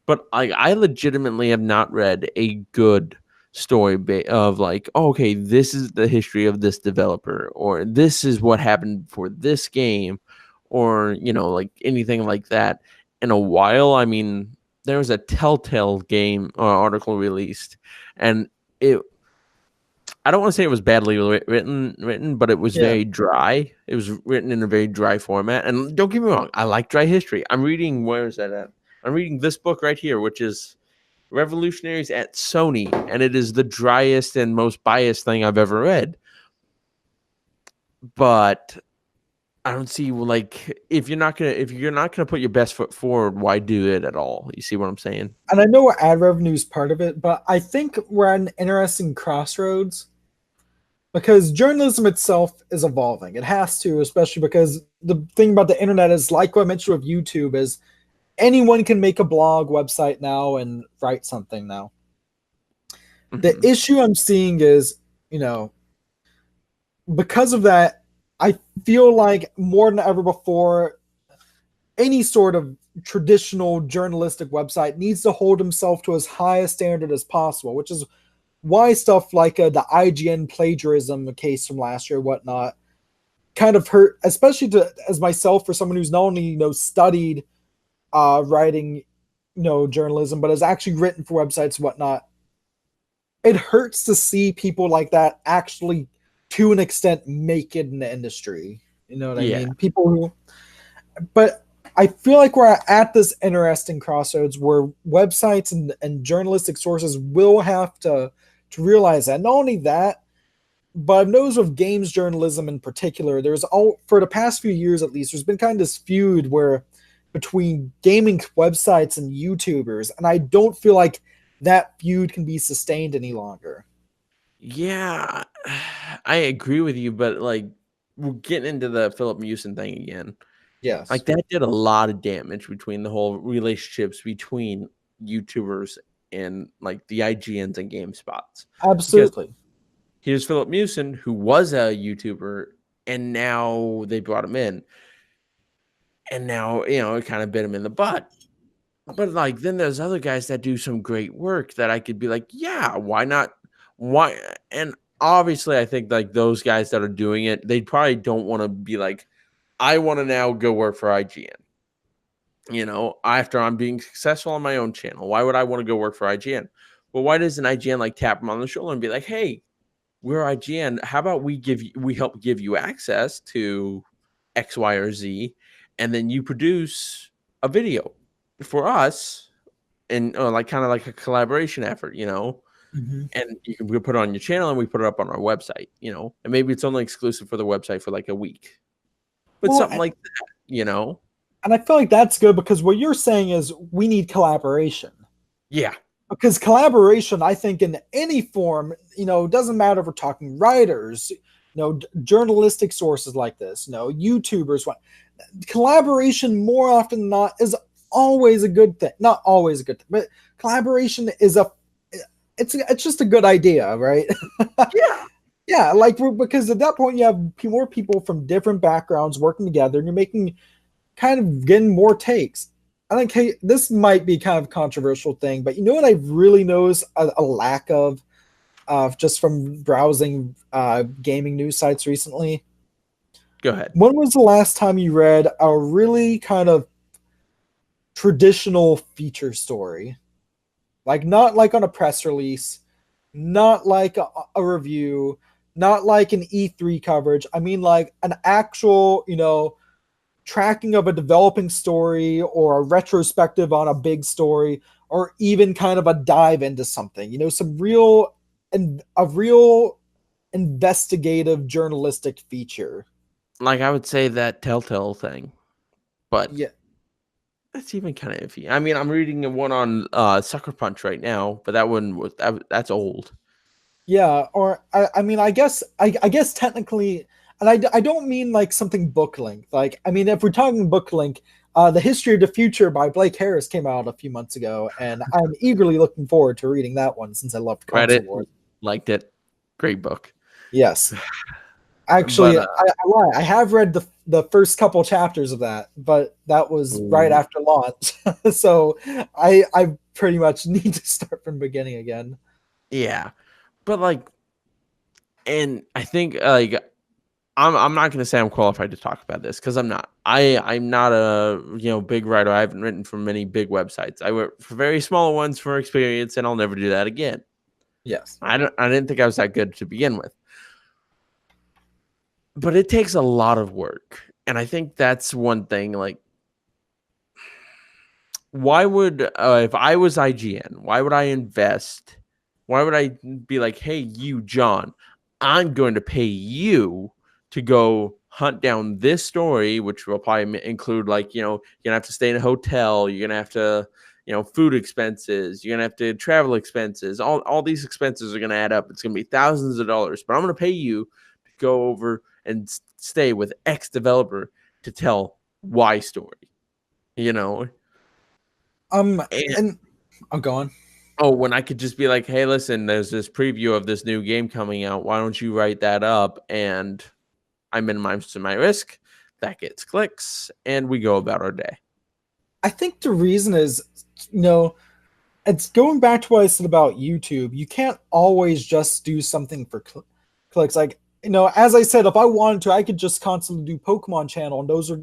But I legitimately have not read a good story of like, oh, okay, this is the history of this developer, or this is what happened for this game, or like anything like that in a while. I mean, there was a Telltale game article released, and I don't want to say it was badly written, but it was very dry. It was written in a very dry format. And don't get me wrong, I like dry history. Where is that at? I'm reading this book right here, which is Revolutionaries at Sony, and it is the driest and most biased thing I've ever read. But I don't see like if you're not gonna put your best foot forward, why do it at all? You see what I'm saying? And I know ad revenue is part of it, but I think we're at an interesting crossroads because journalism itself is evolving. It has to, especially because the thing about the internet is, like what I mentioned with YouTube, is anyone can make a blog website now and write something now. The issue I'm seeing is, because of that, I feel like more than ever before, any sort of traditional journalistic website needs to hold himself to as high a standard as possible, which is why stuff like the IGN plagiarism case from last year, whatnot, kind of hurt, especially as myself, for someone who's not only studied writing, journalism, but has actually written for websites and whatnot. It hurts to see people like that actually, to an extent, make it in the industry. You know what I mean? People who, but I feel like we're at this interesting crossroads where websites and journalistic sources will have to realize that. Not only that, but those of games journalism in particular, for the past few years at least, there's been kind of this feud between gaming websites and YouTubers, and I don't feel like that feud can be sustained any longer. Yeah, I agree with you, but like we're getting into the Philip Mewson thing again. Yes. Like that did a lot of damage between the whole relationships between YouTubers and like the IGNs and GameSpots. Absolutely. Because here's Philip Mewson, who was a YouTuber, and now they brought him in. And now, it kind of bit him in the butt. But like then there's other guys that do some great work that I could be like, yeah, why not? Why? And obviously I think like those guys that are doing it, they probably don't want to be like, I want to now go work for IGN. After I'm being successful on my own channel, why would I want to go work for IGN? Well, why doesn't IGN like tap him on the shoulder and be like, hey, we're IGN. How about we help give you access to X, Y, or Z, and then you produce a video for us, and like kind of like a collaboration effort, and you can put it on your channel and we put it up on our website, and maybe it's only exclusive for the website for like a week, but something like that. And I feel like that's good because what you're saying is we need collaboration. Yeah. Because collaboration, I think, in any form, doesn't matter if we're talking writers, journalistic sources like this, YouTubers. Collaboration, more often than not, is always a good thing. Not always a good thing, but collaboration is it's just a good idea, right? Yeah. Yeah, because at that point you have more people from different backgrounds working together, and you're kind of getting more takes. I think, hey, this might be kind of a controversial thing, but you know what I've really noticed a lack of just from browsing gaming news sites recently? Go ahead. When was the last time you read a really kind of traditional feature story? Like, not like on a press release, not like a review, not like an E3 coverage. I mean, like an actual, tracking of a developing story or a retrospective on a big story, or even kind of a dive into something, some real investigative journalistic feature. Like I would say that Telltale thing, but yeah, that's even kind of iffy. I mean, I'm reading one on Sucker Punch right now, but that one was that's old. Yeah, or I mean, I guess technically, and I don't mean like something book length. Like, I mean, if we're talking book length, The History of the Future by Blake Harris came out a few months ago, and I'm eagerly looking forward to reading that one since I loved Console Wars. Liked it. Great book. Yes. Actually, I lie. I have read the first couple chapters of that, but that was right after launch. So I pretty much need to start from the beginning again. Yeah. But like, and I think like I'm not going to say I'm qualified to talk about this because I'm not. I'm not a big writer. I haven't written for many big websites. I work for very small ones for experience, and I'll never do that again. Yes. I didn't think I was that good to begin with. But it takes a lot of work, and I think that's one thing. Like, why would if I was IGN, why would I invest? Why would I be like, hey, you, John, I'm going to pay you to go hunt down this story, which will probably include like, you're gonna have to stay in a hotel, you're gonna have to, food expenses, you're gonna have to travel expenses, all these expenses are gonna add up. It's gonna be thousands of dollars, but I'm gonna pay you to go over and stay with X developer to tell Y story, and I'm going. Oh, when I could just be like, hey, listen, there's this preview of this new game coming out. Why don't you write that up? And I minimize my risk. That gets clicks, and we go about our day. I think the reason is, it's going back to what I said about YouTube. You can't always just do something for clicks. Like, as I said, if I wanted to, I could just constantly do Pokemon channel, and those are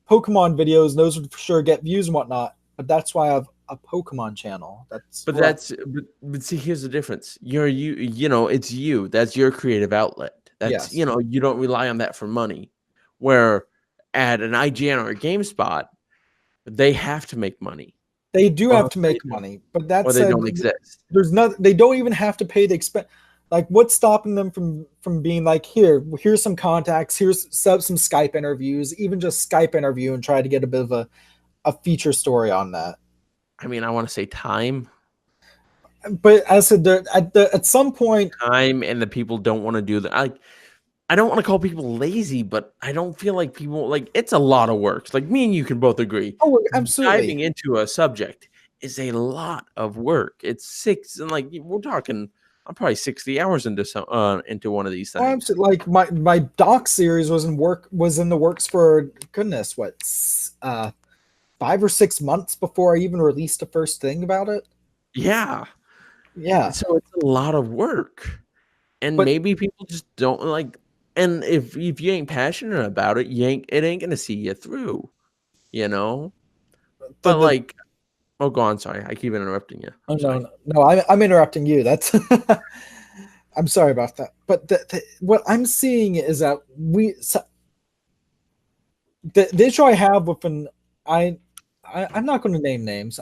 Pokemon videos, and those would for sure get views and whatnot. But that's why I have a Pokemon channel. But see, here's the difference. It's you. That's your creative outlet. That's you don't rely on that for money. Where at an IGN or a GameSpot, they have to make money. They do have to make money, but that said, they don't exist. There's not. They don't even have to pay the expense. Like, what's stopping them from being like, here's some contacts, here's some Skype interviews, even just Skype interview, and try to get a bit of a feature story on that. I mean, I want to say time, but as I said, at some point, time, and the people don't want to do that. I don't want to call people lazy, but I don't feel like people like it's a lot of work. Like me and you can both agree. Oh, absolutely. Diving into a subject is a lot of work. It's 6 and like we're talking. I'm probably 60 hours into one of these things. Like my doc series was in the works for goodness, what 5 or 6 months before I even released the first thing about it. Yeah. So it's a lot of work, and maybe people just don't like. And if you ain't passionate about it, it ain't gonna see you through, But like, go on. Sorry, I keep interrupting you. No, I'm interrupting you. That's I'm sorry about that. But what I'm seeing is that the issue I have with I'm not going to name names,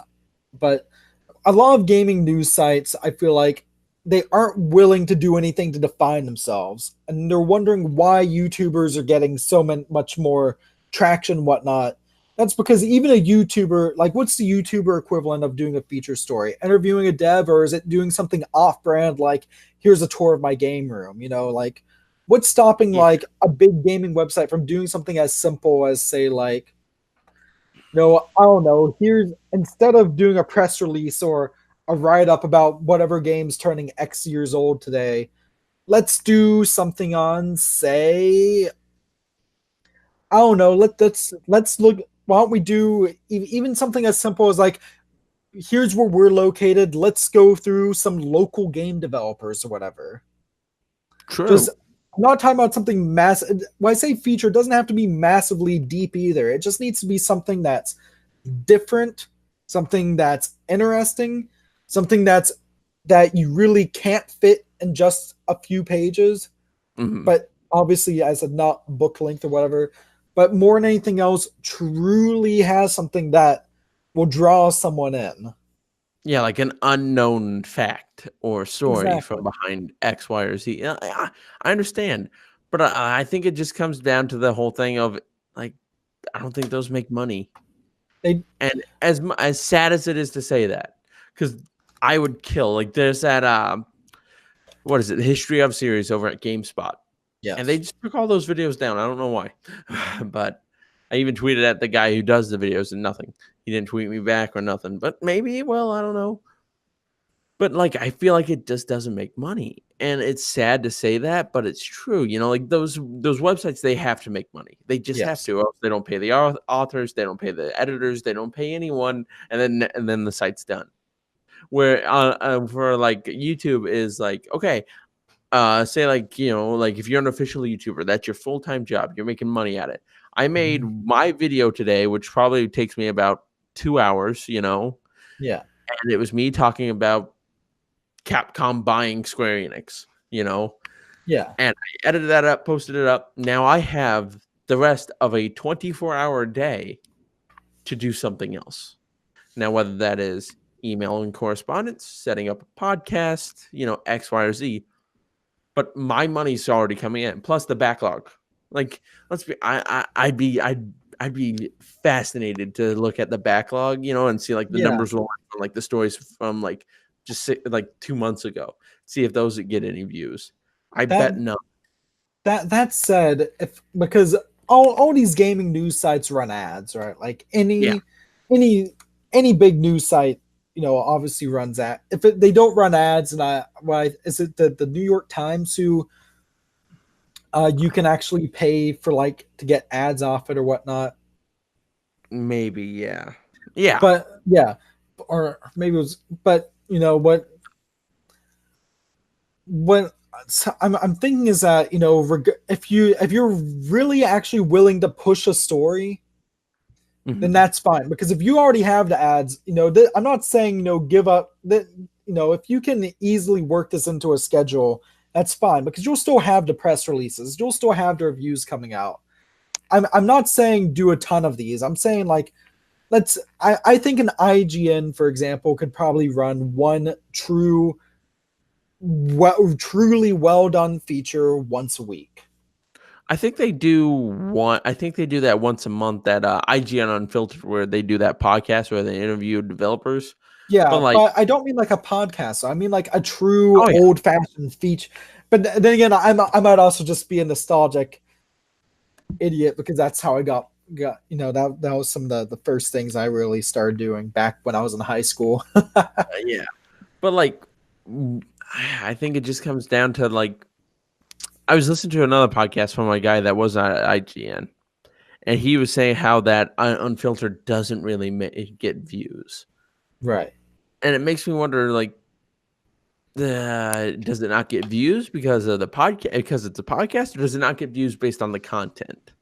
but a lot of gaming news sites, I feel like they aren't willing to do anything to define themselves, and they're wondering why YouTubers are getting so much more traction and whatnot. That's because even a YouTuber, like, what's the YouTuber equivalent of doing a feature story? Interviewing a dev, or is it doing something off-brand, like, here's a tour of my game room? Like, what's stopping, like, a big gaming website from doing something as simple as, say, like, I don't know, instead of doing a press release or a write-up about whatever game's turning X years old today, let's do something on, say, I don't know, let's look. Why don't we do even something as simple as like, here's where we're located. Let's go through some local game developers or whatever. True. Just, I'm not talking about something massive. When I say feature, it doesn't have to be massively deep either. It just needs to be something that's different, something that's interesting, something that you really can't fit in just a few pages. Mm-hmm. But obviously, as a not book length or whatever. But more than anything else, truly has something that will draw someone in. Yeah, like an unknown fact or story from behind X, Y, or Z. I understand, but I think it just comes down to the whole thing of like, I don't think those make money. And as sad as it is to say that, because I would kill, like, there's that what is it, the History of series over at GameSpot. Yeah, and they just took all those videos down. I don't know why, but I even tweeted at the guy who does the videos and nothing. He didn't tweet me back or nothing. But maybe, well, I don't know. But like, I feel like it just doesn't make money, and it's sad to say that, but it's true. Like those websites, they have to make money. They just have to. Or else they don't pay the authors, they don't pay the editors, they don't pay anyone, and then the site's done. Where for like YouTube is like, okay. Say like, like if you're an official YouTuber, that's your full-time job. You're making money at it. I made my video today, which probably takes me about 2 hours, Yeah. And it was me talking about Capcom buying Square Enix, Yeah. And I edited that up, posted it up. Now I have the rest of a 24-hour day to do something else. Now, whether that is email and correspondence, setting up a podcast, X, Y, or Z. But my money's already coming in, plus the backlog. Like, let's be, I'd be fascinated to look at the backlog, and see like the numbers on like the stories from like just like 2 months ago. See if those get any views. I bet no. That said, because all these gaming news sites run ads, right? Like any big news site, obviously runs ad. If they don't run ads, and is it the New York Times who you can actually pay for like to get ads off it or whatnot? Maybe, yeah. But yeah, or maybe it was. But what I'm thinking is that if you're really actually willing to push a story, then that's fine. Because if you already have the ads, I'm not saying give up that. If you can easily work this into a schedule, that's fine. Because you'll still have the press releases, you'll still have the reviews coming out. I'm not saying do a ton of these. I'm saying like I think an IGN, for example, could probably run one truly well done feature once a week. I think they do that once a month at IGN Unfiltered, where they do that podcast where they interview developers. Yeah, but I don't mean like a podcast. I mean like a true old fashioned feature. But then again, I might also just be a nostalgic idiot because that's how I got that was some of the first things I really started doing back when I was in high school. Yeah, but like I think it just comes down to like I was listening to another podcast from a guy that was at IGN, and he was saying how that Unfiltered doesn't really get views, right? And it makes me wonder, like, does it not get views because of the podcast? Because it's a podcast, or does it not get views based on the content?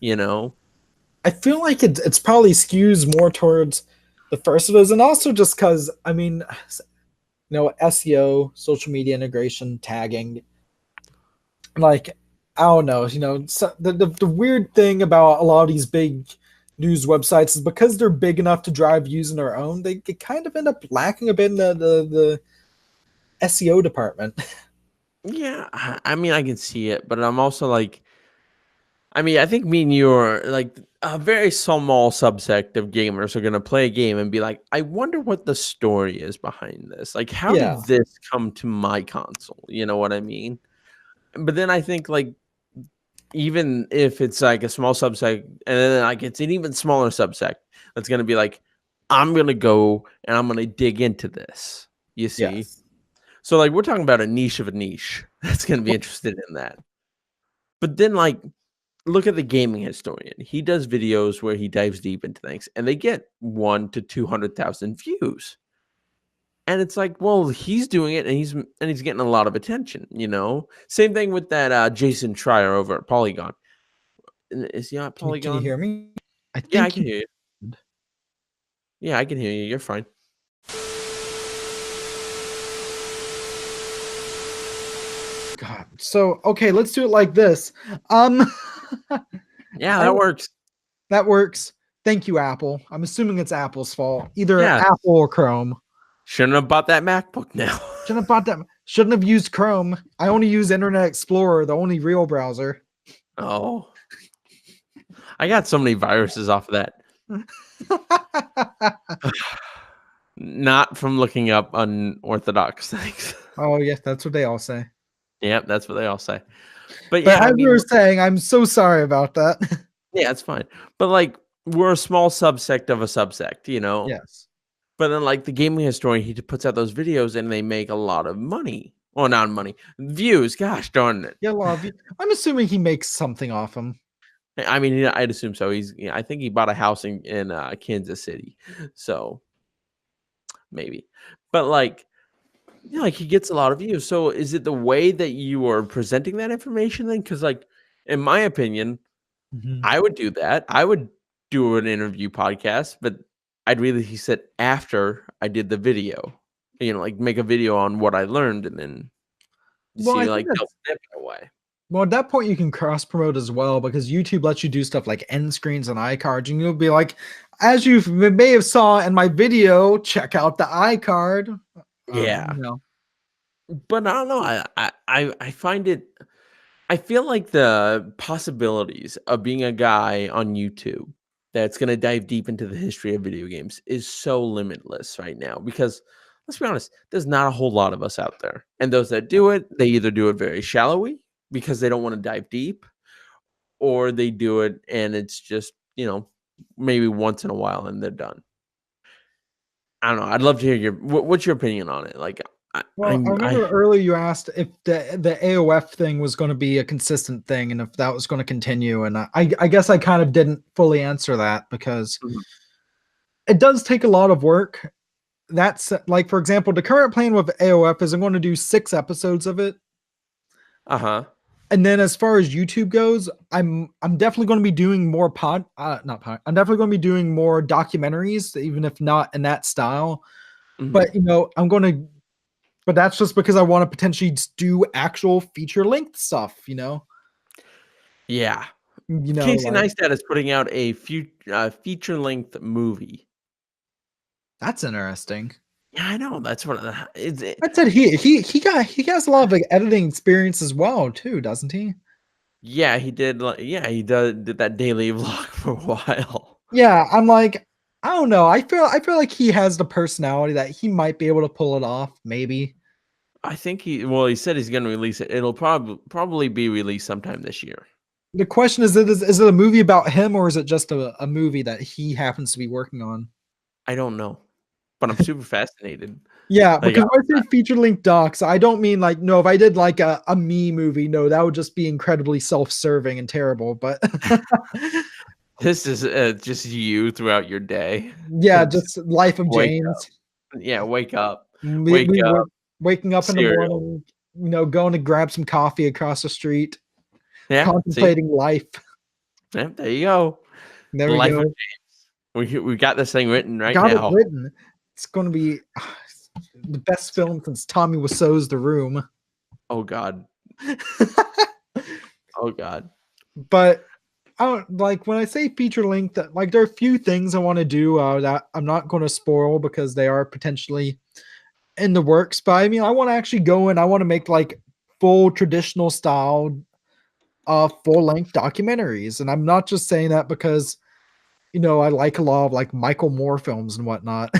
I feel like it's probably skews more towards the first of those, and also just because SEO, social media integration, tagging. Like, I don't know, so the weird thing about a lot of these big news websites is because they're big enough to drive views on their own, they kind of end up lacking a bit in the SEO department. Yeah, I mean, I can see it, but I'm also like, I think me and you are like a very small subsect of gamers are going to play a game and be like, I wonder what the story is behind this. Like, how did this come to my console? You know what I mean? But then I think like, even if it's like a small subsect, and then like it's an even smaller subsect that's going to be like, I'm going to go and I'm going to dig into this. You see? Yes. So like we're talking about a niche of a niche that's going to be interested in that. But then like, look at the gaming historian. He does videos where he dives deep into things, and they get 1 to 200,000 views. And it's like, well, he's doing it, and he's getting a lot of attention. Same thing with that Jason Schreier over at Polygon. Is he on Polygon? Can you hear me? I can hear you. Yeah, I can hear you. You're fine. God. So okay, let's do it like this. Yeah, that works. That works. Thank you, Apple. I'm assuming it's Apple's fault. Either Apple or Chrome. Shouldn't have bought that MacBook now. Shouldn't have used Chrome. I only use Internet Explorer, the only real browser. Oh. I got so many viruses off of that. Not from looking up unorthodox things. Oh, yes, that's what they all say. Yep, that's what they all say. But yeah, as you were saying, I'm so sorry about that. Yeah, it's fine. But like, we're a small subsect of a subsect, Yes. But then like the gaming historian, he puts out those videos and they make a lot of money. Well, not money. Views. Gosh darn it. Yeah, a lot of views. I'm assuming he makes something off them. I mean, I'd assume so. I think he bought a house in Kansas City. So maybe. But like, like he gets a lot of views. So is it the way that you are presenting that information then? Because like, in my opinion, I would do that. I would do an interview podcast, but I'd release it after I did the video. Like make a video on what I learned, and then like away. Well, at that point, you can cross promote as well because YouTube lets you do stuff like end screens and iCards, and you'll be like, as you may have saw in my video, check out the iCard. Yeah, but I don't know. I find it. I feel like the possibilities of being a guy on YouTube that's gonna dive deep into the history of video games is so limitless right now because let's be honest, there's not a whole lot of us out there. And those that do it, they either do it very shallowly because they don't want to dive deep, or they do it and it's just, maybe once in a while and they're done. I don't know. I'd love to hear what's your opinion on it? Like, Well, I remember earlier you asked if the AOF thing was going to be a consistent thing and if that was going to continue. And I guess I kind of didn't fully answer that because it does take a lot of work. That's like, for example, the current plan with AOF is I'm going to do 6 episodes of it. And then as far as YouTube goes, I'm definitely going to be doing more I'm definitely going to be doing more documentaries, even if not in that style. But but that's just because I want to potentially do actual feature length stuff, Yeah. Casey Neistat is putting out a feature length movie. That's interesting. Yeah, I know. That's what I said. He has a lot of editing experience as well, too, doesn't he? Yeah, he did. He did that daily vlog for a while. Yeah, I'm like, I don't know. I feel like he has the personality that he might be able to pull it off. Maybe. I think he said he's going to release it. It'll probably be released sometime this year. The question is it a movie about him or is it just a movie that he happens to be working on? I don't know, but I'm super fascinated. Yeah, because when I say feature-length docs, I don't mean like, no, if I did like a me movie, no, that would just be incredibly self-serving and terrible, but this is just you throughout your day. Yeah, just life of James. Yeah, wake up. Waking up cereal. In the morning, going to grab some coffee across the street. Yeah, contemplating life. Yeah, there you go. There we go. We got this thing written now. Got it written. It's going to be the best film since Tommy Wiseau's The Room. Oh God. Oh God. But I don't like when I say feature length. Like there are a few things I want to do that I'm not going to spoil because they are potentially in the works. But I mean, I want to actually go and I want to make like full traditional style full-length documentaries. And I'm not just saying that because I like a lot of like Michael Moore films and whatnot.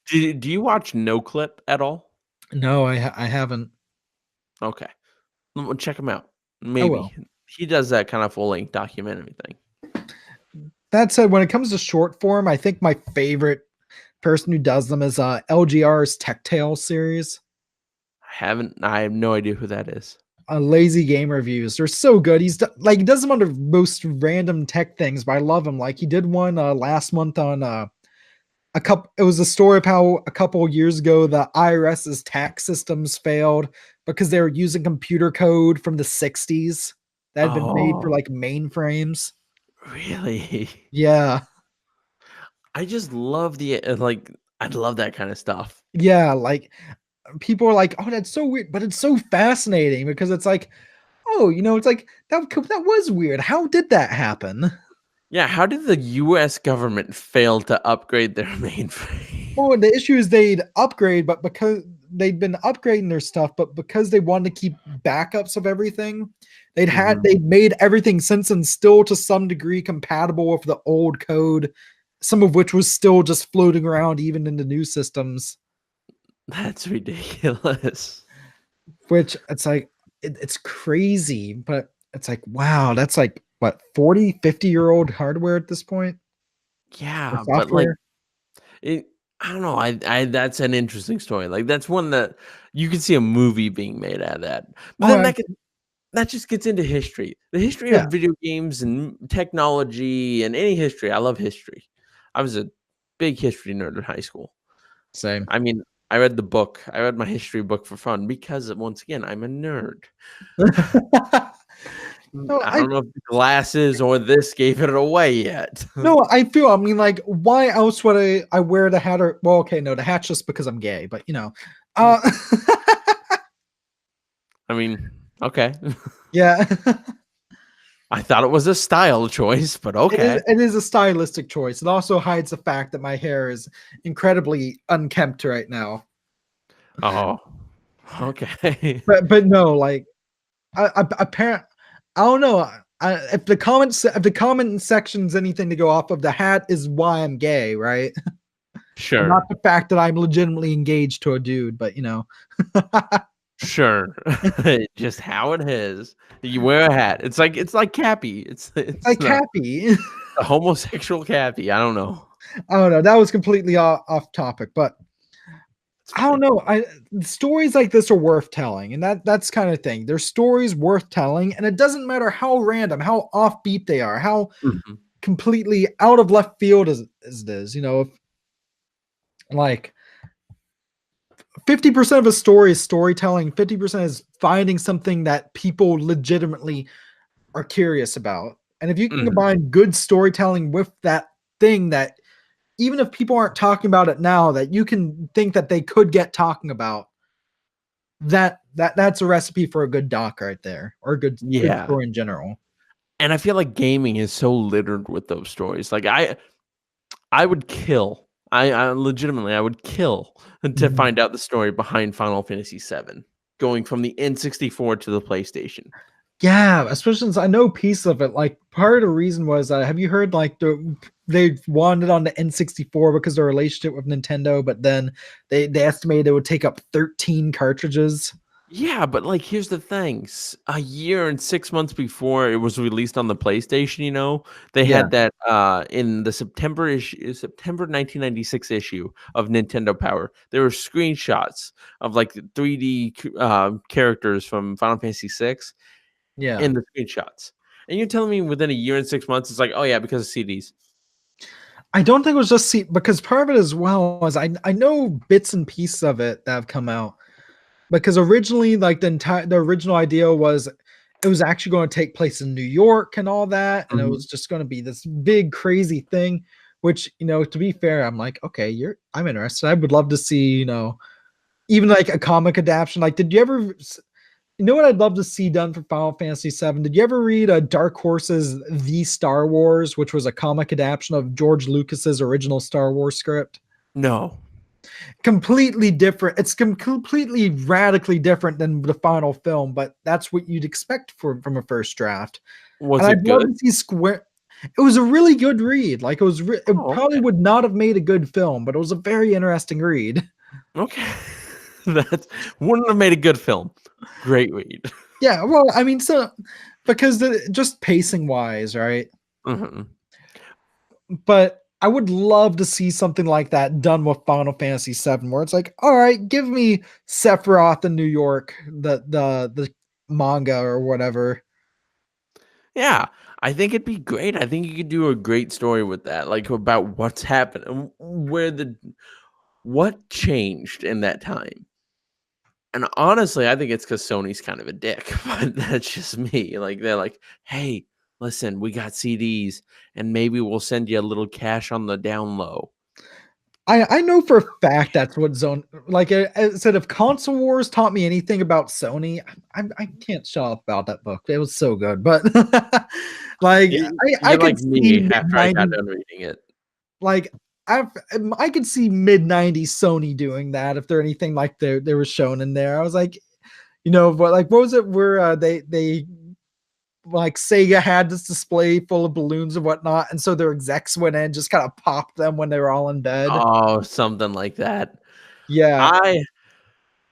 Do you watch No Clip at all? No, I haven't. Okay, check him out. Maybe he does that kind of full-length documentary thing. That said, when it comes to short form, I think my favorite person who does them is LGR's Tech Tales series. I have no idea who that is. Lazy Game Reviews. They're so good. He does them on the most random tech things, but I love him. Like he did one last month on it was a story of how a couple years ago the IRS's tax systems failed because they were using computer code from the 60s that had been made for like mainframes. Really? Yeah. I just love I love that kind of stuff. Yeah, like people are like, oh, that's so weird, but it's so fascinating because it's like, oh, it's like that was weird. How did that happen? Yeah, how did the US government fail to upgrade their mainframe? Well, the issue is they'd upgrade, but because they'd been upgrading their stuff, but because they wanted to keep backups of everything, they'd made everything since and still to some degree compatible with the old code, some of which was still just floating around even in the new systems. That's ridiculous. Which it's like, it's crazy, but it's like, wow, that's like, what, 40, 50-year-old hardware at this point? Yeah, but like, I don't know. I that's an interesting story. Like that's one that you can see a movie being made out of that. But then that just gets into history. The history of video games and technology and any history. I love history. I was a big history nerd in high school. Same. I mean, I read the book. I read my history book for fun because, once again, I'm a nerd. No, I don't know if the glasses or this gave it away yet. No, I mean, like, why else would I wear the hat? Or, well, okay, no, the hat's just because I'm gay, but I mean, okay. Yeah. I thought it was a style choice, but okay. It is a stylistic choice. It also hides the fact that my hair is incredibly unkempt right now. Oh, okay. But no, like, apparent. I don't know. If the comment section's anything to go off of, the hat is why I'm gay, right? Sure. Not the fact that I'm legitimately engaged to a dude, but Sure. Just how it is. You wear a hat. It's like Cappy. It's like not Cappy. a homosexual Cappy. I don't know. I don't know. That was completely off topic, but I don't know. Stories like this are worth telling, and that's kind of thing. There's stories worth telling, and it doesn't matter how random, how offbeat they are, how completely out of left field as it is. If, like 50% of a story is storytelling, 50% is finding something that people legitimately are curious about. And if you can combine good storytelling with that thing that even if people aren't talking about it now, that you can think that they could get talking about, that's a recipe for a good doc right there, or a good story in general. And I feel like gaming is so littered with those stories. Like I would kill. I legitimately I would kill to find out the story behind Final Fantasy VII, going from the N64 to the PlayStation. Yeah, especially since I know piece of it. Like part of the reason was, have you heard like they wanted on the N64 because of their relationship with Nintendo, but then they estimated it would take up 13 cartridges. Yeah, but like here's the thing. A year and 6 months before it was released on the PlayStation, they had that in the September 1996 issue of Nintendo Power. There were screenshots of like the 3D characters from Final Fantasy VI in the screenshots. And you're telling me within a year and 6 months, it's like, oh yeah, because of CDs. I don't think it was just because part of it as well was I know bits and pieces of it that have come out, because originally like the original idea was it was actually going to take place in New York and all that, and it was just going to be this big crazy thing. Which to be fair, I'm like, okay, I'm interested. I would love to see even like a comic adaptation. Like, did you ever? What I'd love to see done for Final Fantasy VII? Did you ever read Dark Horse's The Star Wars, which was a comic adaptation of George Lucas's original Star Wars script? No. Completely different. It's completely radically different than the final film, but that's what you'd expect from a first draft. Was it good? Love to see Square. It was a really good read. Like it probably would not have made a good film, but it was a very interesting read. Okay. That wouldn't have made a good film. Great read. Yeah, well, I mean, so because just pacing wise, right? But I would love to see something like that done with Final Fantasy VII, where it's like, all right, give me Sephiroth in New York, the manga or whatever. Yeah, I think it'd be great. I think you could do a great story with that, like about what's happened, what changed in that time. And honestly, I think it's because Sony's kind of a dick, but that's just me. Like they're like, hey, listen, we got CDs, and maybe we'll send you a little cash on the down low. I know for a fact that's what like I said, if Console Wars taught me anything about Sony, I can't shut up about that book. It was so good, but like I like could see me after I got done reading it. Like I could see mid-90s Sony doing that if they're anything like they were shown in there. I was like, but like what was it where they like Sega had this display full of balloons and whatnot, and so their execs went in, just kind of popped them when they were all in bed. Oh, something like that. Yeah.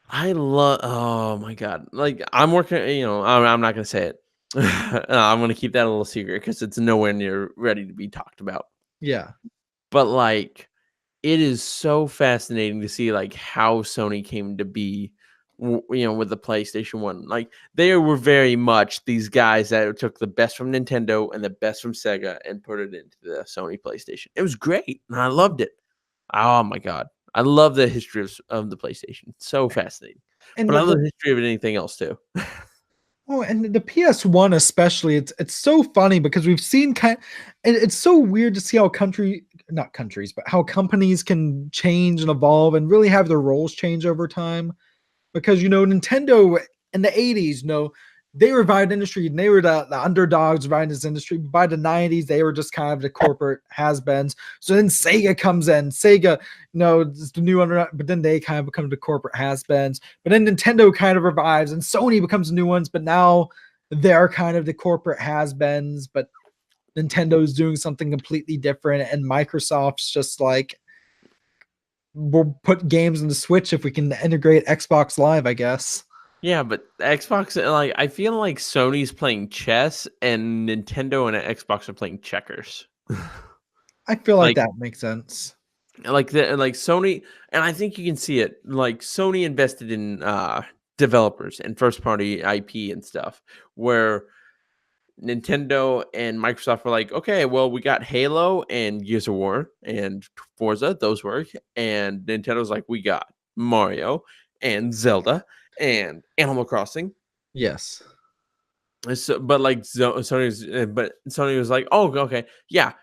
I love. Oh my god! Like I'm working. I'm not gonna say it. I'm gonna keep that a little secret because it's nowhere near ready to be talked about. Yeah. But like, it is so fascinating to see like how Sony came to be. With the PlayStation 1, like they were very much these guys that took the best from Nintendo and the best from Sega and put it into the Sony PlayStation. It was great, and I loved it. Oh my god, I love the history of the PlayStation. It's so fascinating, And but I love the history of anything else too. Oh, and the PS1 especially, it's so funny because we've seen and it's so weird to see how not countries, but how companies can change and evolve and really have their roles change over time. Because Nintendo in the 80s, they revived industry, and they were the underdogs reviving this industry. By the 90s, they were just kind of the corporate has-beens. So then Sega comes in. Sega, it's the new under, but then they kind of become the corporate has-beens. But then Nintendo kind of revives, and Sony becomes the new ones. But now they're kind of the corporate has-beens. But Nintendo's doing something completely different, and Microsoft's just like, we'll put games in the Switch if we can integrate Xbox Live, I guess. Yeah, but Xbox, like, I feel like Sony's playing chess and Nintendo and Xbox are playing checkers. I feel like that makes sense. Like Sony, and I think you can see it. Like Sony invested in developers and first party IP and stuff, where Nintendo and Microsoft were like, okay, well, we got Halo and Gears of War and Forza, those work. And Nintendo's like, we got Mario and Zelda and Animal Crossing. Yes. So, but Sony was like, oh, okay, yeah,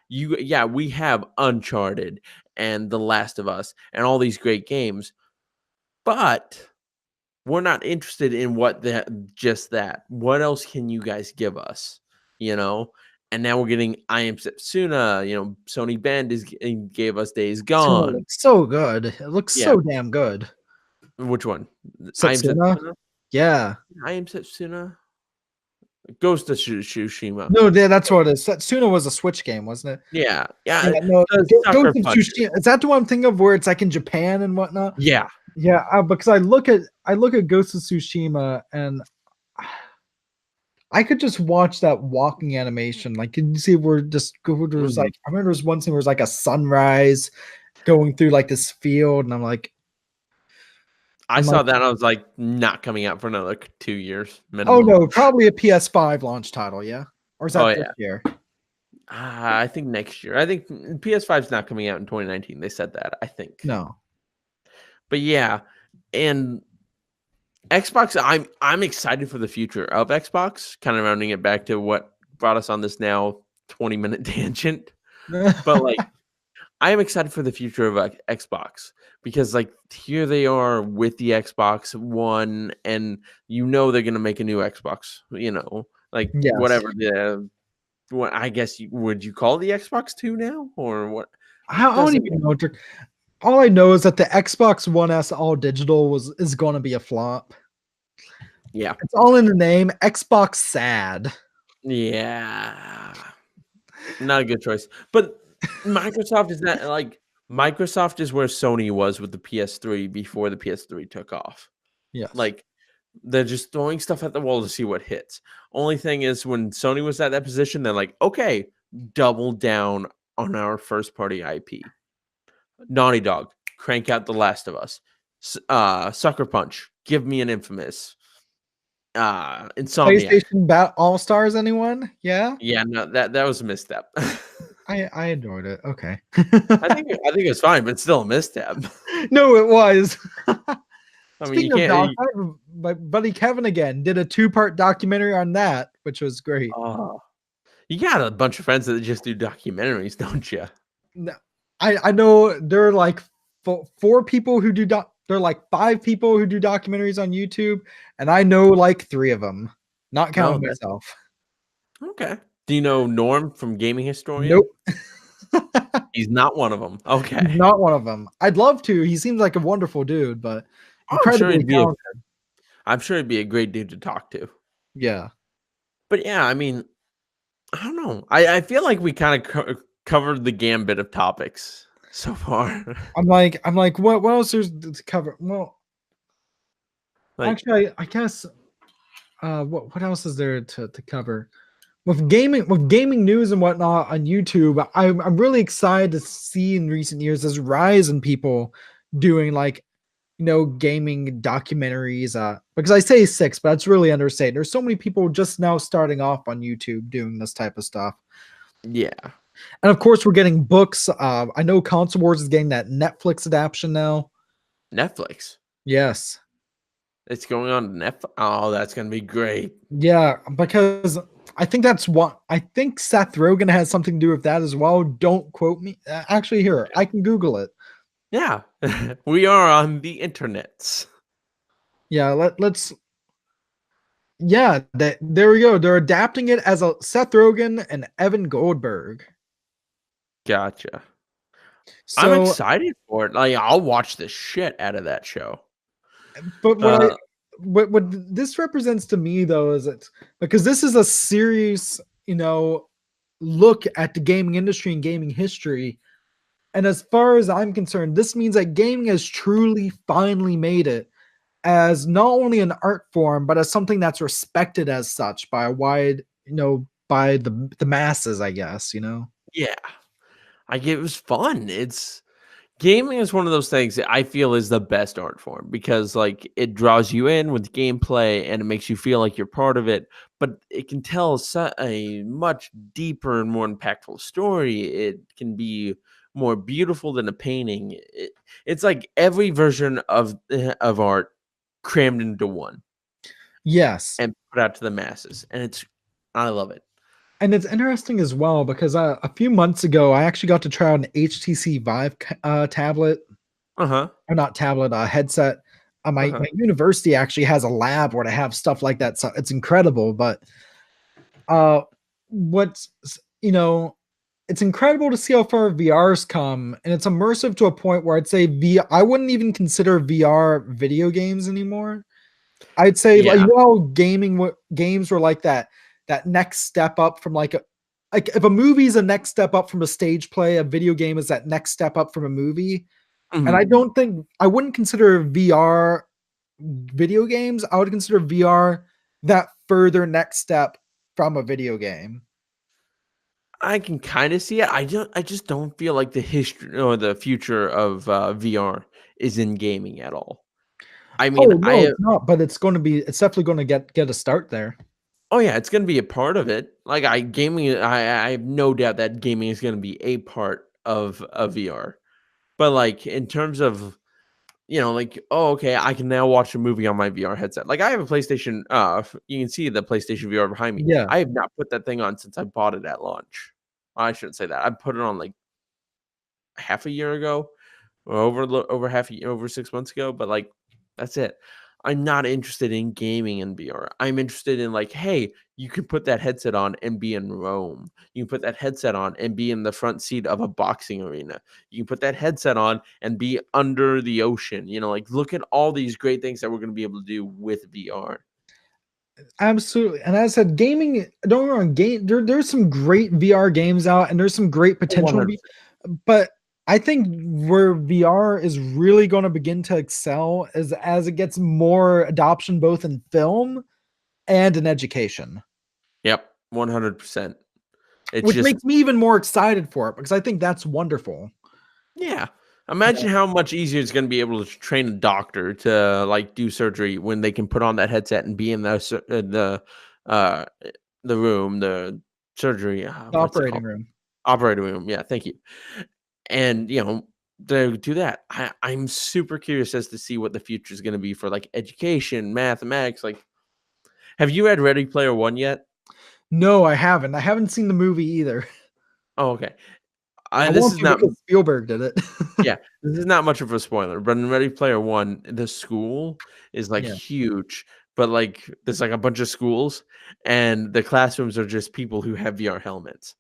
we have Uncharted and The Last of Us and all these great games, but we're not interested in just that. What else can you guys give us? And now we're getting I Am Setsuna. Sony Bend gave us Days Gone. It looks so good. It looks so damn good. Which one? I Am Setsuna? Yeah. I Am Setsuna. Ghost of Tsushima. No, that's what it is. Setsuna was a Switch game, wasn't it? Yeah. No, Ghost of Tsushima. Is that the one I'm thinking of where it's like in Japan and whatnot? Yeah. Yeah, because I look at Ghost of Tsushima and I could just watch that walking animation. Like, can you see where there's like, I remember there was one scene where it was like a sunrise going through like this field, and I'm like, I saw that and I was like, not coming out for another 2 years minimum. Oh no, probably a PS5 launch title, yeah? Or is that this year? I think next year. I think PS5 is not coming out in 2019. They said that, I think. No. But yeah, and Xbox, I'm excited for the future of Xbox, kind of rounding it back to what brought us on this now 20-minute tangent. But like, I am excited for the future of Xbox because like here they are with the Xbox One, and they're gonna make a new Xbox. Whatever what I guess would you call the Xbox 2 now or what? I don't even know. All I know is that the Xbox One S all digital is going to be a flop. Yeah, it's all in the name. Xbox sad. Yeah, not a good choice. But Microsoft is not like Microsoft is where Sony was with the PS3 before the PS3 took off. Yeah, like they're just throwing stuff at the wall to see what hits. Only thing is, when Sony was at that position, they're like, okay, double down on our first party IP. Naughty Dog, crank out The Last of Us. Sucker Punch, give me an Infamous. Insomniac. PlayStation All Stars, anyone? Yeah. Yeah, no, that was a misstep. I adored it. Okay. I think it was fine, but it's still a misstep. No, it was. I mean, you can't. My buddy Kevin again did a 2-part documentary on that, which was great. You got a bunch of friends that just do documentaries, don't you? No, I know there are like 4 people who do there are like 5 people who do documentaries on YouTube, and I know like 3 of them, not counting myself. Okay. Do you know Norm from Gaming Historian? Nope. He's not one of them. Okay. He's not one of them. I'd love to. He seems like a wonderful dude, but I'm sure he'd be a great dude to talk to. Yeah. But yeah, I mean, I don't know. I feel like we kind of covered the gambit of topics so far. I'm like, what else there's to cover? Well, actually, I guess, what else is there to cover? With gaming news and whatnot on YouTube, I'm really excited to see in recent years this rise in people doing like, gaming documentaries. Because I say 6, but that's really understated. There's so many people just now starting off on YouTube doing this type of stuff. Yeah. And of course, we're getting books. I know Console Wars is getting that Netflix adaptation now. Netflix? Yes. It's going on Netflix? Oh, that's going to be great. Yeah, because I think I think Seth Rogen has something to do with that as well. Don't quote me. Actually, here, I can Google it. Yeah. We are on the internets. Yeah, let's Yeah, there we go. They're adapting it as a Seth Rogen and Evan Goldberg. Gotcha. I'm So, excited for it. Like, I'll watch the shit out of that show. but Uh, what this represents to me though is it's because this is a serious, look at the gaming industry and gaming history. And as far as I'm concerned, this means that gaming has truly finally made it as not only an art form, but as something that's respected as such by a wide, by the masses, I guess, yeah, it was fun. Gaming is one of those things that I feel is the best art form because like it draws you in with gameplay and it makes you feel like you're part of it, but it can tell a much deeper and more impactful story. It can be more beautiful than a painting. It's like every version of art crammed into one Yes. and put out to the masses, and I love it. And it's interesting as well because a few months ago, I actually got to try out an HTC Vive tablet, Uh-huh. or not tablet, headset. My Uh-huh. university actually has a lab where they have stuff like that. So it's incredible. But uh, what's, you know, it's incredible to see how far VR's come, and it's immersive to a point where I'd say I wouldn't even consider VR video games anymore. I'd say like Yeah. games were like that next step up from like if a movie's a next step up from a stage play, a video game is that next step up from a movie. And Mhm. I wouldn't consider VR video games. I would consider VR that further next step from a video game. I can kind of see it. I just don't feel like the history or the future of VR is in gaming at all. I mean, Oh no, it's not, but it's definitely going to get a start there. oh yeah, it's going to be a part of it. Like I have no doubt that gaming is going to be a part of a VR. But like in terms of, like, oh, okay, I can now watch a movie on my VR headset. Like I have a PlayStation. You can see the PlayStation VR behind me. Yeah. I have not put that thing on since I bought it at launch. I shouldn't say that. I put it on like half a year ago, or over half a year, over 6 months ago. But like, that's it. I'm not interested in gaming in VR. I'm interested in like, hey, you can put that headset on and be in Rome. You can put that headset on and be in the front seat of a boxing arena. You can put that headset on and be under the ocean. Like look at all these great things that we're going to be able to do with VR. Absolutely. And as I said, gaming, don't get me wrong, there's some great VR games out and there's some great potential. 100%. But I think where VR is really going to begin to excel is as it gets more adoption both in film and in education. Yep, 100%. It's Which just makes me even more excited for it because I think that's wonderful. yeah. Yeah. Imagine how much easier it's going to be able to train a doctor to like do surgery when they can put on that headset and be in uh the room, the surgery. The What's it called? operating room. Operating room. Yeah, thank you. And to do that, I'm super curious as to see what the future is going to be for like education, mathematics. Like, have you read Ready Player One yet? No, I haven't. I haven't seen the movie either. Oh, okay. I This want is to not because Spielberg did it. Yeah, this is not much of a spoiler, but in Ready Player One, the school is like Yeah. huge, but like there's like a bunch of schools, and the classrooms are just people who have VR helmets.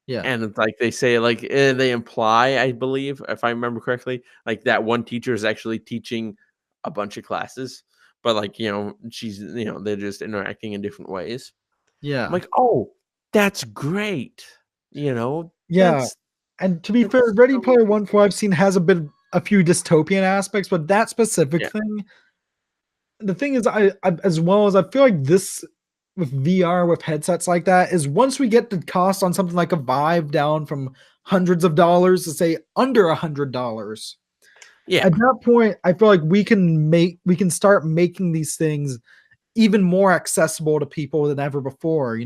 Yeah. And it's like they say, like they imply, I believe, if I remember correctly, like that one teacher is actually teaching a bunch of classes, but like they're just interacting in different ways. I'm Yeah. like, oh, that's great. You know, Yeah. that's And to be fair, that's Ready so Player One, from what I've seen, has a few dystopian aspects, but that specific yeah, thing, the thing is, I as well as I feel like this with VR with headsets like that is once we get the cost on something like a Vive down from hundreds of dollars to say under $100. yeah, At that point, I feel like we can start making these things even more accessible to people than ever before.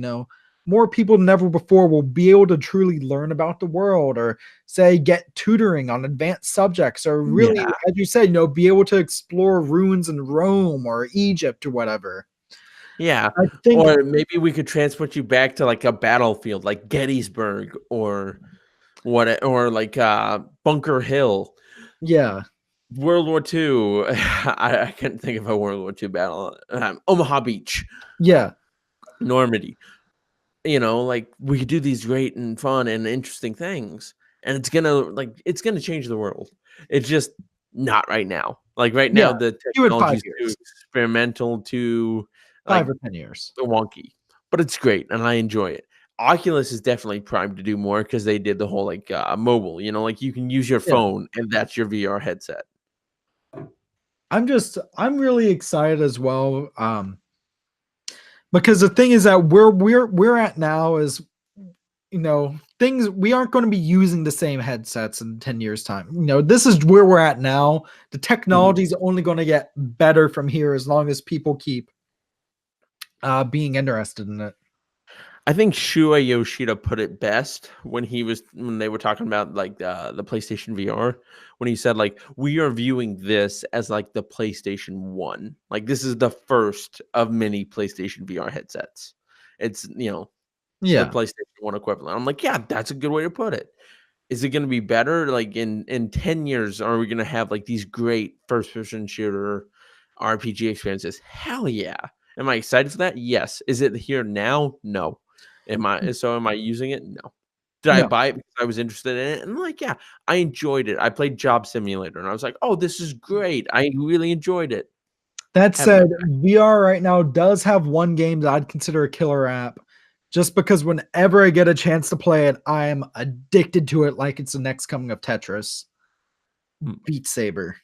More people than ever before will be able to truly learn about the world or say get tutoring on advanced subjects or really, yeah. as you said, be able to explore ruins in Rome or Egypt or whatever. Yeah, I think, or maybe we could transport you back to, like, a battlefield, like Gettysburg or like, Bunker Hill. yeah. World War II. I couldn't think of a World War II battle. Omaha Beach. Yeah. Normandy. Like we could do these great and fun and interesting things, and it's gonna change the world. It's just not right now. Like right now, the give it 5 technology is too years. experimental, too 5 like or 10 years. wonky, but it's great and I enjoy it. Oculus is definitely primed to do more because they did the whole mobile. Like you can use your phone and that's your VR headset. I'm really excited as well. Because the thing is that we're at now is, things, we aren't going to be using the same headsets in 10 years time. This is where we're at now. The technology is only going to get better from here as long as people keep being interested in it. I think Shuei Yoshida put it best when they were talking about like the PlayStation VR, when he said like we are viewing this as like the PlayStation 1. Like this is the first of many PlayStation VR headsets. It's the PlayStation 1 equivalent. I'm like, yeah, that's a good way to put it. Is it going to be better? Like in 10 years, are we going to have like these great first person shooter RPG experiences? Hell yeah. Am I excited for that? Yes. Is it here now? No. Am I using it? No. Did I buy it because I was interested in it? And like, yeah, I enjoyed it. I played Job Simulator and I was like, oh, this is great. I really enjoyed it. That said, VR right now does have one game that I'd consider a killer app, just because whenever I get a chance to play it, I am addicted to it like it's the next coming of Tetris. Beat Saber.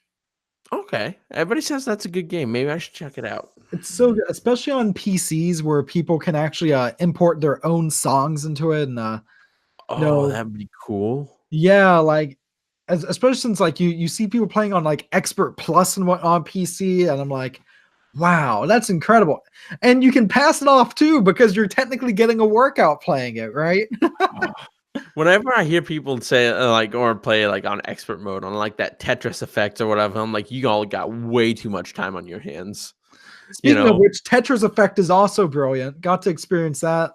Okay. Everybody says that's a good game. Maybe I should check it out. It's so good, especially on PCs where people can actually import their own songs into it. And that'd be cool. Yeah, like especially since like you see people playing on like Expert Plus and what on PC, and I'm like, wow, that's incredible. And you can pass it off too because you're technically getting a workout playing it, right? Whenever I hear people say or play like on expert mode on like that Tetris effect or whatever, I'm like, you all got way too much time on your hands. Speaking of which, Tetris effect is also brilliant. Got to experience that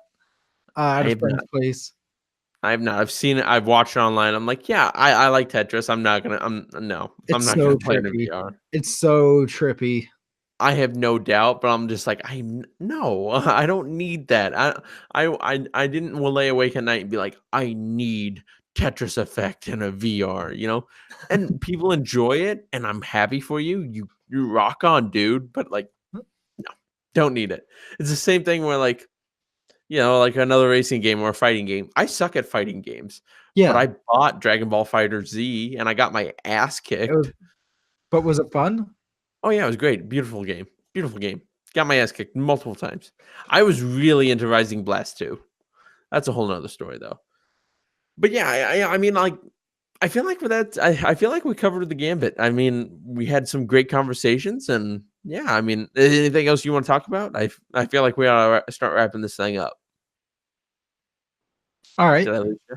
at a friend's place. I have not. I've seen it. I've watched it online. I'm like, yeah, I like Tetris. I'm not gonna play it in VR. It's so trippy. I have no doubt, but I'm just like, no, I don't need that. I didn't lay awake at night and be like, I need Tetris effect in a VR, and people enjoy it, and I'm happy for you. You rock on, dude. But like, no, don't need it. It's the same thing where like, like another racing game or a fighting game. I suck at fighting games. Yeah. But I bought Dragon Ball Fighter Z and I got my ass kicked. But was it fun? Oh yeah, it was great. Beautiful game. Beautiful game. Got my ass kicked multiple times. I was really into Rising Blast 2. That's a whole nother story though. But yeah, I mean, like, I feel like for that, I feel like we covered the gambit. I mean, we had some great conversations, and yeah, I mean, anything else you want to talk about? I feel like we ought to start wrapping this thing up. All right. Did I lose you?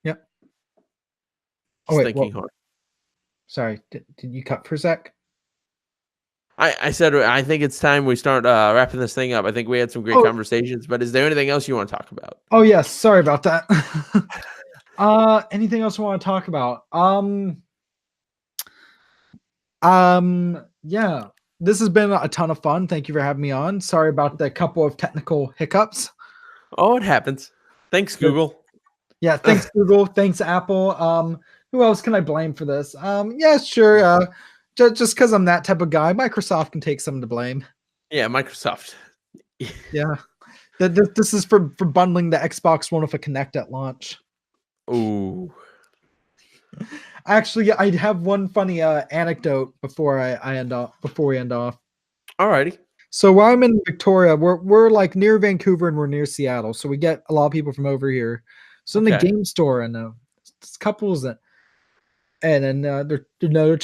Yep. Oh wait, thinking hard. Sorry, did you cut for a sec? I said I think it's time we start wrapping this thing up. I think we had some great conversations, but is there anything else you want to talk about? Oh yes, sorry about that. Anything else you want to talk about? Yeah, this has been a ton of fun. Thank you for having me on. Sorry about the couple of technical hiccups. Oh, it happens. Thanks, Google. Yeah, thanks, Google. Thanks, Apple. Who else can I blame for this? Yeah, sure. Just because I'm that type of guy, Microsoft can take some to blame. Yeah, Microsoft. Yeah. This is for bundling the Xbox One with a Kinect at launch. Ooh. Actually, I have one funny anecdote before we end off. Alrighty. So while I'm in Victoria, we're like near Vancouver and we're near Seattle, so we get a lot of people from over here. So in the game store, and this couples that, and then they're another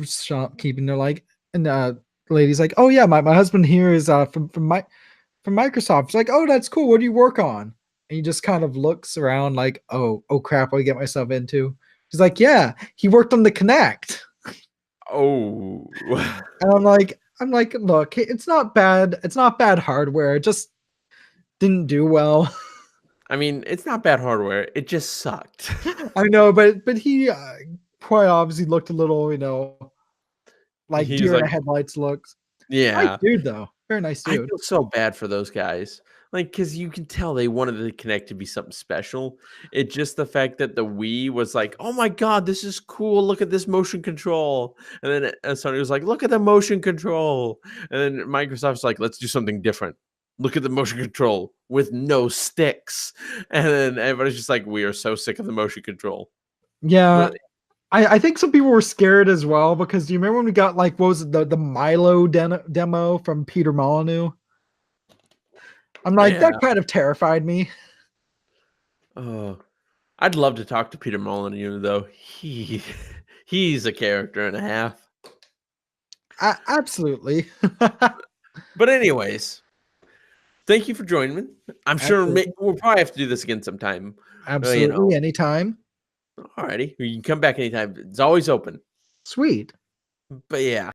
shopkeeping. They're like, and the lady's like, "Oh yeah, my husband here is from Microsoft." She's like, "Oh, that's cool. What do you work on?" And he just kind of looks around like, "Oh crap, what do I get myself into?" He's like, "Yeah, he worked on the Kinect." Oh. And I'm like, look, it's not bad. It's not bad hardware. It just didn't do well. I mean, it's not bad hardware. It just sucked. I know, but he quite obviously looked a little, like He's deer in like, the headlights looks. Nice yeah. dude though. Very nice I dude. feel so bad for those guys. Like, because you can tell they wanted the Kinect to be something special. It's just the fact that the Wii was like, oh my God, this is cool. Look at this motion control. And then Sony was like, look at the motion control. And then Microsoft's like, let's do something different. Look at the motion control with no sticks. And then everybody's just like, we are so sick of the motion control. Yeah. But I think some people were scared as well because do you remember when we got like what was it, the Milo demo from Peter Molyneux? I'm like, that kind of terrified me. Oh, I'd love to talk to Peter Molyneux though. He's a character and a half. Absolutely. But anyways, thank you for joining me. I'm sure we'll probably have to do this again sometime. Absolutely, anytime. Alrighty, you can come back anytime. It's always open. Sweet. But yeah.